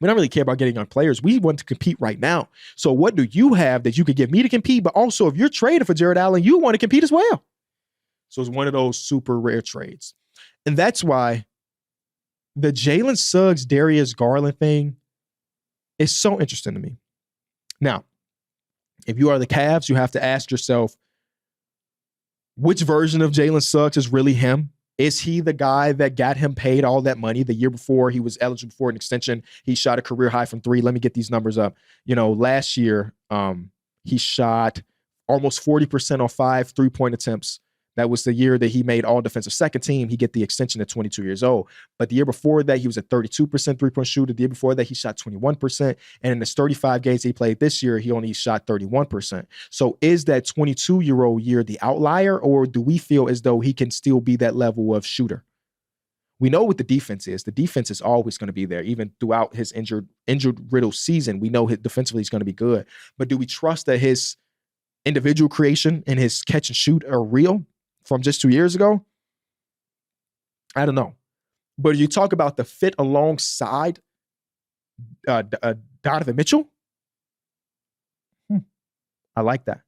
We don't really care about getting young players. We want to compete right now. So what do you have that you could give me to compete? But also, if you're trading for Jared Allen, you want to compete as well. So it's one of those super rare trades. And that's why the Jalen Suggs, Darius Garland thing is so interesting to me. Now, if you are the Cavs, you have to ask yourself, which version of Jalen Suggs is really him? Is he the guy that got him paid all that money the year before he was eligible for an extension? He shot a career high from 3. Let me get these numbers up. Last year, he shot almost 40% on 5 3-point attempts. That was the year that he made all defensive second team. He get the extension at 22 years old. But the year before that, he was a 32% 3-point shooter. The year before that, he shot 21%. And in the 35 games he played this year, he only shot 31%. So is that 22-year-old year the outlier, or do we feel as though he can still be that level of shooter? We know what the defense is. The defense is always going to be there, even throughout his injured riddle season. We know defensively he's going to be good. But do we trust that his individual creation and his catch and shoot are real from just 2 years ago? I don't know. But you talk about the fit alongside Donovan Mitchell. I like that.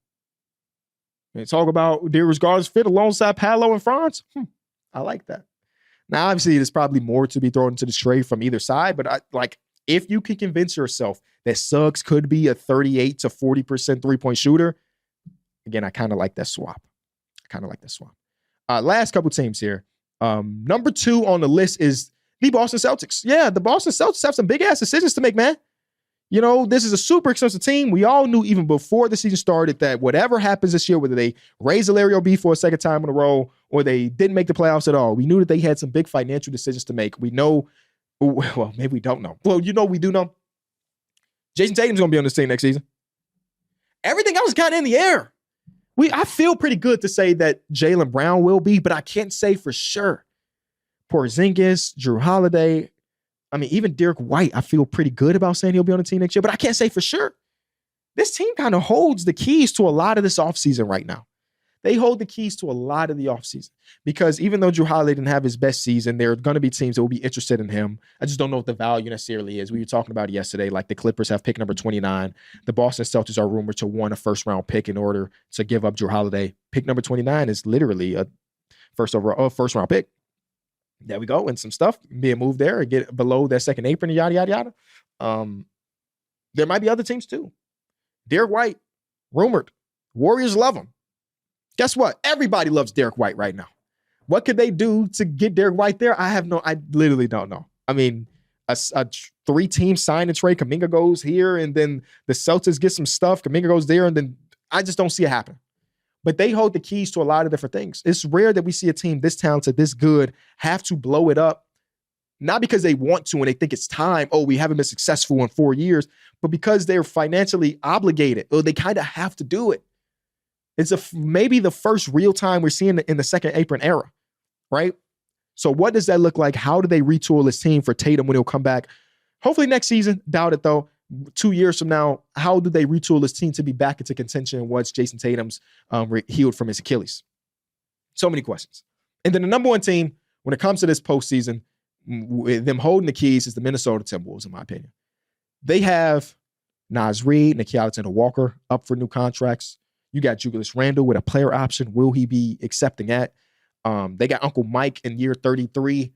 And talk about Darius Garland's fit alongside Paolo and Franz. I like that. Now, obviously, there's probably more to be thrown into the trade from either side, but if you can convince yourself that Suggs could be a 38 to 40% three-point shooter, again, I kind of like that swap. Last couple teams here. Number 2 on the list is the Boston Celtics. Yeah, the Boston Celtics have some big-ass decisions to make, man. You know, this is a super expensive team. We all knew even before the season started that whatever happens this year, whether they raise Larry B for a second time in a row or they didn't make the playoffs at all, we knew that they had some big financial decisions to make. We know, well, maybe we don't know. Well, we do know. Jason Tatum's going to be on this team next season. Everything else is kind of in the air. I feel pretty good to say that Jaylen Brown will be, but I can't say for sure. Porzingis, Drew Holiday, even Derek White, I feel pretty good about saying he'll be on the team next year, but I can't say for sure. This team kind of holds the keys to a lot of this offseason right now. They hold the keys to a lot of the offseason because even though Drew Holiday didn't have his best season, there are going to be teams that will be interested in him. I just don't know what the value necessarily is. We were talking about it yesterday, like the Clippers have pick number 29. The Boston Celtics are rumored to want a first-round pick in order to give up Drew Holiday. Pick number 29 is literally a first-round pick. There we go. And some stuff being moved there and get below that second apron and yada, yada, yada. There might be other teams too. Derek White, rumored. Warriors love him. Guess what? Everybody loves Derek White right now. What could they do to get Derek White there? I literally don't know. A 3-team sign and trade. Kuminga goes here and then the Celtics get some stuff. Kuminga goes there and then I just don't see it happen. But they hold the keys to a lot of different things. It's rare that we see a team this talented, this good, have to blow it up, not because they want to and they think it's time, we haven't been successful in 4 years, but because they're financially obligated, or they kind of have to do it. It's maybe the first real time we're seeing it in the second apron era, right? So what does that look like? How do they retool this team for Tatum when he'll come back? Hopefully next season. Doubt it, though. 2 years from now, how do they retool this team to be back into contention once Jason Tatum's healed from his Achilles? So many questions. And then the number 1 team, when it comes to this postseason, with them holding the keys, is the Minnesota Timberwolves, in my opinion. They have Naz Reid, Nikhil Alexander-Walker up for new contracts. You got Julius Randle with a player option. Will he be accepting that? They got Uncle Mike in year 33.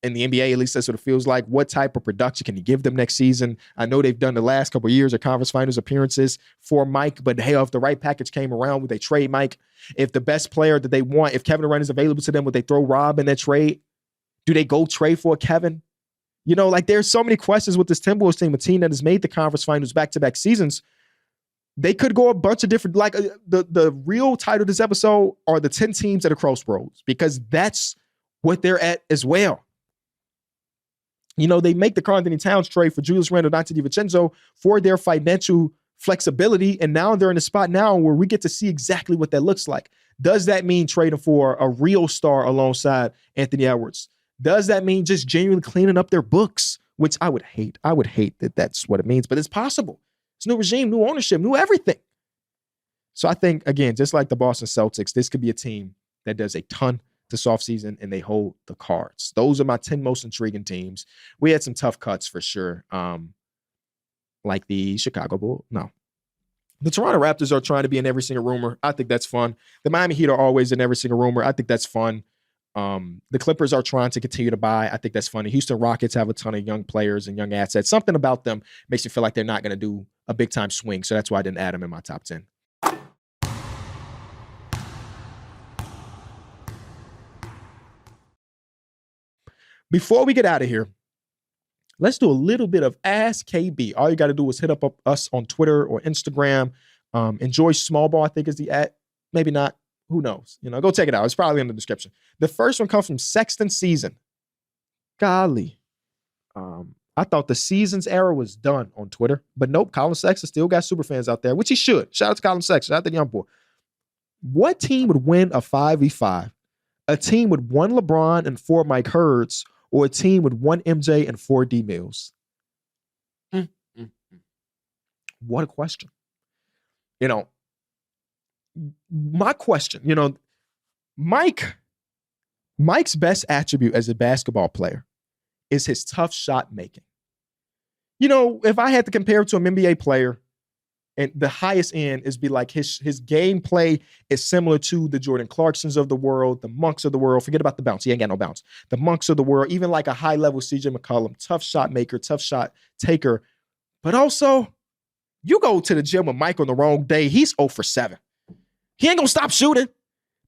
In the NBA, at least that's what it feels like. What type of production can you give them next season? I know they've done the last couple of years of conference finals appearances for Mike, but hey, if the right package came around, would they trade Mike? If the best player that they want, if Kevin Durant is available to them, would they throw Rob in that trade? Do they go trade for Kevin? There's so many questions with this Timberwolves team, a team that has made the conference finals back-to-back seasons. They could go a bunch of different, the real title of this episode are the 10 teams at a crossroads, because that's what they're at as well. They make the Karl-Anthony Towns trade for Julius Randle, Dante DiVincenzo for their financial flexibility. And now they're in a spot now where we get to see exactly what that looks like. Does that mean trading for a real star alongside Anthony Edwards? Does that mean just genuinely cleaning up their books? Which I would hate. I would hate that that's what it means, but it's possible. It's new regime, new ownership, new everything. So I think, again, just like the Boston Celtics, this could be a team that does a ton this offseason, and they hold the cards. Those are my 10 most intriguing teams. We had some tough cuts for sure, like the Chicago Bulls. No. The Toronto Raptors are trying to be in every single rumor. I think that's fun. The Miami Heat are always in every single rumor. I think that's fun. The Clippers are trying to continue to buy. I think that's funny. Houston Rockets have a ton of young players and young assets. Something about them makes you feel like they're not going to do a big-time swing, so that's why I didn't add them in my top 10. Before we get out of here, let's do a little bit of Ask KB. All you got to do is hit up us on Twitter or Instagram. Enjoy Small Ball, I think is the at. Maybe not. Who knows? Go check it out. It's probably in the description. The first one comes from Sexton Season. Golly. I thought the Seasons era was done on Twitter, but nope. Colin Sexton still got super fans out there, which he should. Shout out to Colin Sexton. Shout out to the young boy. What team would win a 5v5? A team with 1 LeBron and 4 Mike Hurds, or a team with 1 MJ and 4 D Mills? What a question. My question, Mike's best attribute as a basketball player is his tough shot making. If I had to compare it to an NBA player, and the highest end is be like his gameplay is similar to the Jordan Clarksons of the world, the Monks of the world. Forget about the bounce. He ain't got no bounce. The Monks of the world, even like a high-level CJ McCollum, tough shot maker, tough shot taker. But also, you go to the gym with Mike on the wrong day, he's 0 for 7. He ain't going to stop shooting,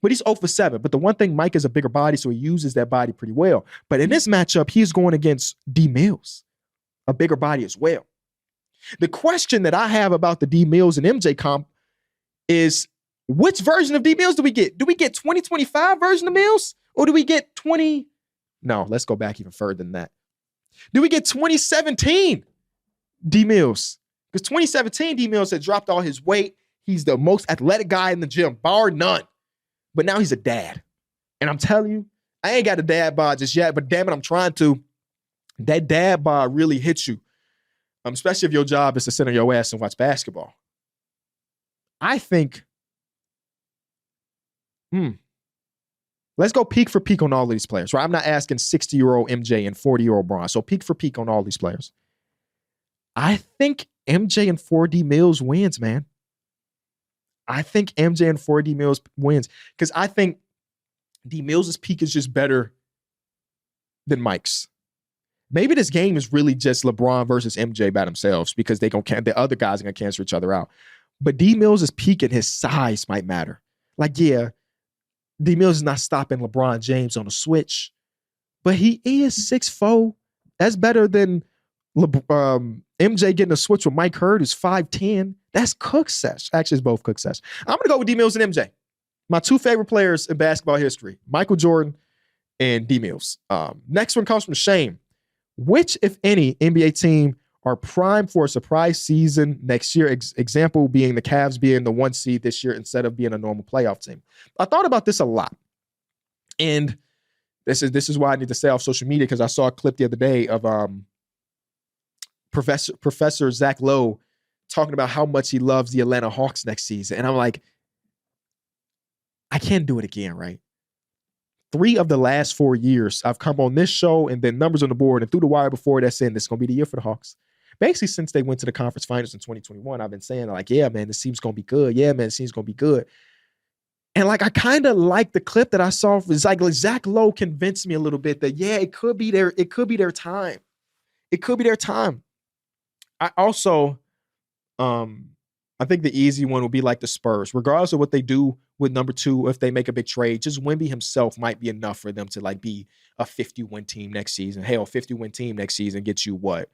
but he's 0 for 7. But the one thing, Mike is a bigger body, so he uses that body pretty well. But in this matchup, he's going against D Mills, a bigger body as well. The question that I have about the D Mills and MJ comp is, which version of D Mills do we get? Do we get 2025 version of Mills? Or do we get No, let's go back even further than that. Do we get 2017 D Mills? Because 2017 D Mills had dropped all his weight. He's the most athletic guy in the gym, bar none. But now he's a dad. And I'm telling you, I ain't got a dad bod just yet, but damn it, I'm trying to. That dad bod really hits you. Especially if your job is to sit on your ass and watch basketball. I think, let's go peak for peak on all of these players, right? I'm not asking 60-year-old MJ and 40-year-old Bron. So peak for peak on all these players. I think MJ and 4D Mills wins, man. I think MJ and 4D Mills wins because I think D Mills' peak is just better than Mike's. Maybe this game is really just LeBron versus MJ by themselves because the other guys are going to cancel each other out. But D Mills' peak and his size might matter. Like, yeah, D Mills is not stopping LeBron James on a switch, but he is 6'4". That's better than MJ getting a switch with Mike Hurd, who's 5'10". That's cook sesh. Actually, it's both cook sesh. I'm going to go with D Mills and MJ. My 2 favorite players in basketball history, Michael Jordan and D Mills. Next one comes from Shane. Which, if any, NBA team are primed for a surprise season next year? Example being the Cavs being the 1 seed this year instead of being a normal playoff team. I thought about this a lot. And this is why I need to stay off social media, because I saw a clip the other day of Professor Zach Lowe talking about how much he loves the Atlanta Hawks next season. And I'm like, I can't do it again, right? 3 of the last 4 years, I've come on this show and then numbers on the board and through the wire before that saying this is going to be the year for the Hawks. Basically, since they went to the conference finals in 2021, I've been saying like, yeah, man, this team's going to be good. Yeah, man, this team's going to be good. And like, I kind of like the clip that I saw. It's like Zach Lowe convinced me a little bit that, yeah, it could be their time. It could be their time. I also, I think the easy one would be like the Spurs, regardless of what they do with number 2. If they make a big trade, just Wemby himself might be enough for them to like be a 50-win team next season. Hell, 50-win team next season gets you what?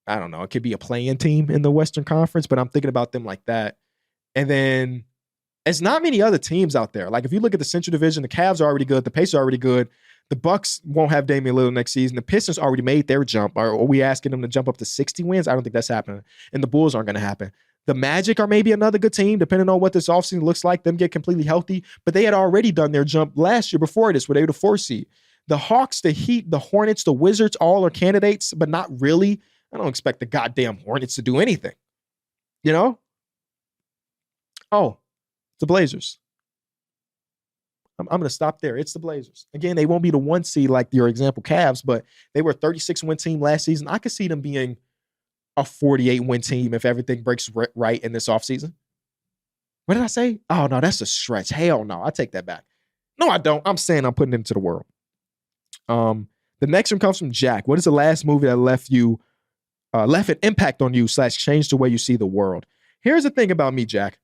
I don't know. It could be a play-in team in the Western Conference, but I'm thinking about them like that. And then it's not many other teams out there. Like if you look at the Central Division, the Cavs are already good. The Pacers are already good. The Bucks won't have Damian Lillard next season. The Pistons already made their jump. Are we asking them to jump up to 60 wins? I don't think that's happening. And the Bulls aren't going to happen. The Magic are maybe another good team, depending on what this offseason looks like. Them get completely healthy. But they had already done their jump last year before this, where they were the 4 seed. The Hawks, the Heat, the Hornets, the Wizards, all are candidates, but not really. I don't expect the goddamn Hornets to do anything. You know? Oh, the Blazers. I'm going to stop there. It's the Blazers. Again, they won't be the 1 seed like your example Cavs, but they were a 36-win team last season. I could see them being a 48-win team if everything breaks right in this offseason. What did I say? Oh, no, that's a stretch. Hell no. I take that back. No, I don't. I'm saying I'm putting it into the world. The next one comes from Jack. What is the last movie that left an impact on you / changed the way you see the world? Here's the thing about me, Jack.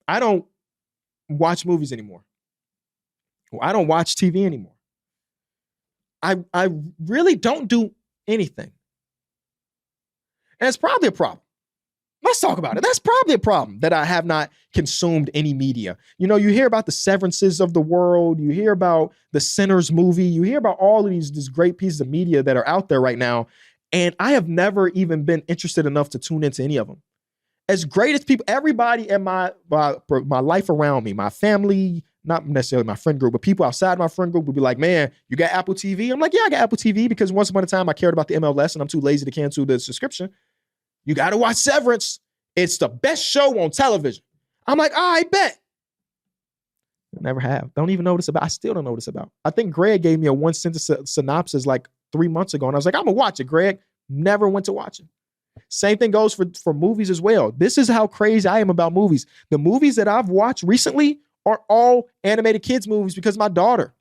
I don't watch movies anymore. I don't watch TV anymore. I really don't do anything. And it's probably a problem. Let's talk about it. That's probably a problem that I have not consumed any media. You know, you hear about the Severances of the world. You hear about the Sinners movie. You hear about all of these great pieces of media that are out there right now. And I have never even been interested enough to tune into any of them. As great as people, everybody in my life around me, my family, not necessarily my friend group, but people outside my friend group would be like, man, you got Apple TV? I'm like, yeah, I got Apple TV because once upon a time I cared about the MLS and I'm too lazy to cancel the subscription. You got to watch Severance. It's the best show on television. I'm like, I bet. Never have. Don't even know what it's about. I still don't know what it's about. I think Greg gave me a one sentence synopsis like 3 months ago. And I was like, I'm going to watch it, Greg. Never went to watch it. Same thing goes for movies as well. This is how crazy I am about movies. The movies that I've watched recently are all animated kids movies because of my daughter.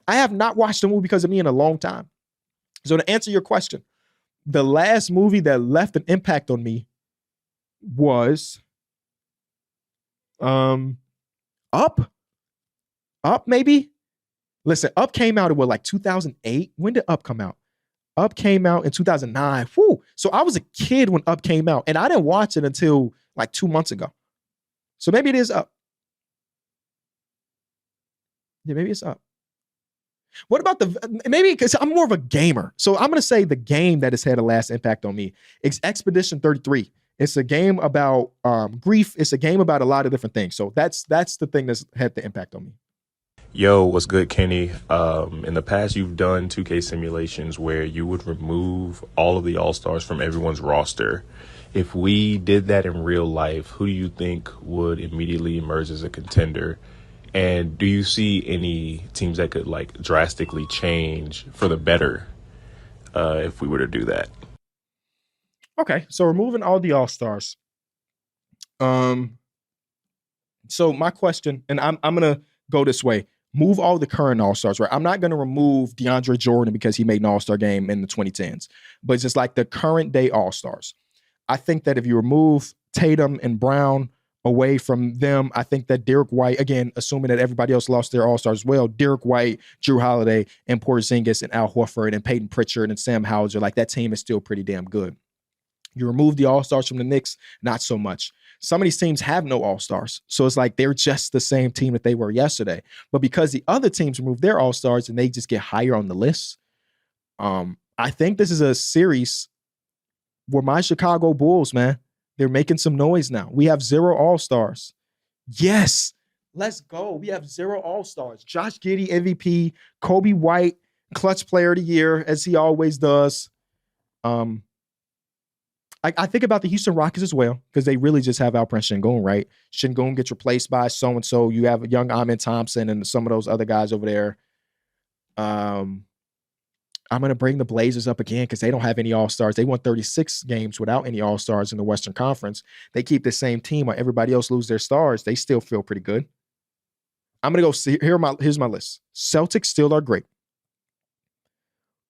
I have not watched a movie because of me in a long time. So to answer your question, the last movie that left an impact on me was Up. Up, maybe? Listen, Up came out in what, like 2008? When did Up come out? Up came out in 2009. Whew. So I was a kid when Up came out, and I didn't watch it until like 2 months ago. So maybe it is Up. Yeah, maybe it's Up. What about maybe because I'm more of a gamer. So I'm going to say the game that has had a last impact on me. It's Expedition 33. It's a game about grief. It's a game about a lot of different things. So that's the thing that's had the impact on me. Yo, what's good, Kenny? In the past, you've done 2K simulations where you would remove all of the All-Stars from everyone's roster. If we did that in real life, who do you think would immediately emerge as a contender? And do you see any teams that could like drastically change for the better if we were to do that? Okay, so removing all the All-Stars. So my question, and I'm gonna go this way. Move all the current All-Stars, right? I'm not going to remove DeAndre Jordan because he made an All-Star game in the 2010s, but it's just like the current day All-Stars. I think that if you remove Tatum and Brown away from them, I think that Derek White, again, assuming that everybody else lost their All-Stars as well, Derek White, Drew Holiday, and Porzingis, and Al Horford, and Peyton Pritchard, and Sam Hauser, like that team is still pretty damn good. You remove the All-Stars from the Knicks, not so much. Some of these teams have no All-Stars. So it's like they're just the same team that they were yesterday. But because the other teams remove their All-Stars and they just get higher on the list, I think this is a series where my Chicago Bulls, man, they're making some noise now. We have 0 All-Stars. Yes, let's go. We have 0 All-Stars. Josh Giddey, MVP. Kobe White, clutch player of the year, as he always does. I think about the Houston Rockets as well, because they really just have Alperen Sengun, right? Sengun gets replaced by so-and-so. You have young Amen Thompson and some of those other guys over there. I'm going to bring the Blazers up again because they don't have any All-Stars. They won 36 games without any All-Stars in the Western Conference. They keep the same team while everybody else lose their stars. They still feel pretty good. I'm going to go see. Here's my list. Celtics still are great.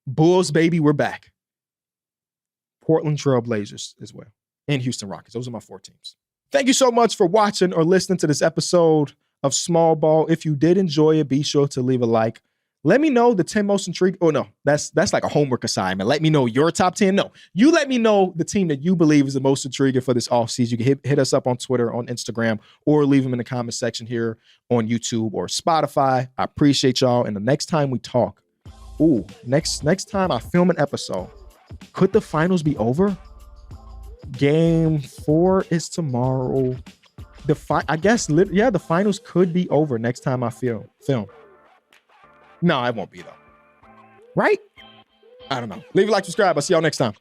Bulls, baby, we're back. Portland Trail Blazers as well, and Houston Rockets. Those are my 4 teams. Thank you so much for watching or listening to this episode of Small Ball. If you did enjoy it, be sure to leave a like. Let me know the 10 most intriguing. Oh, no, that's like a homework assignment. Let me know your top 10. No, you let me know the team that you believe is the most intriguing for this offseason. You can hit us up on Twitter, on Instagram, or leave them in the comment section here on YouTube or Spotify. I appreciate y'all. And the next time we talk, next time I film an episode, could the finals be over? Game 4 is tomorrow. I guess, the finals could be over next time I film. No, it won't be though. Right? I don't know. Leave a like, subscribe. I'll see y'all next time.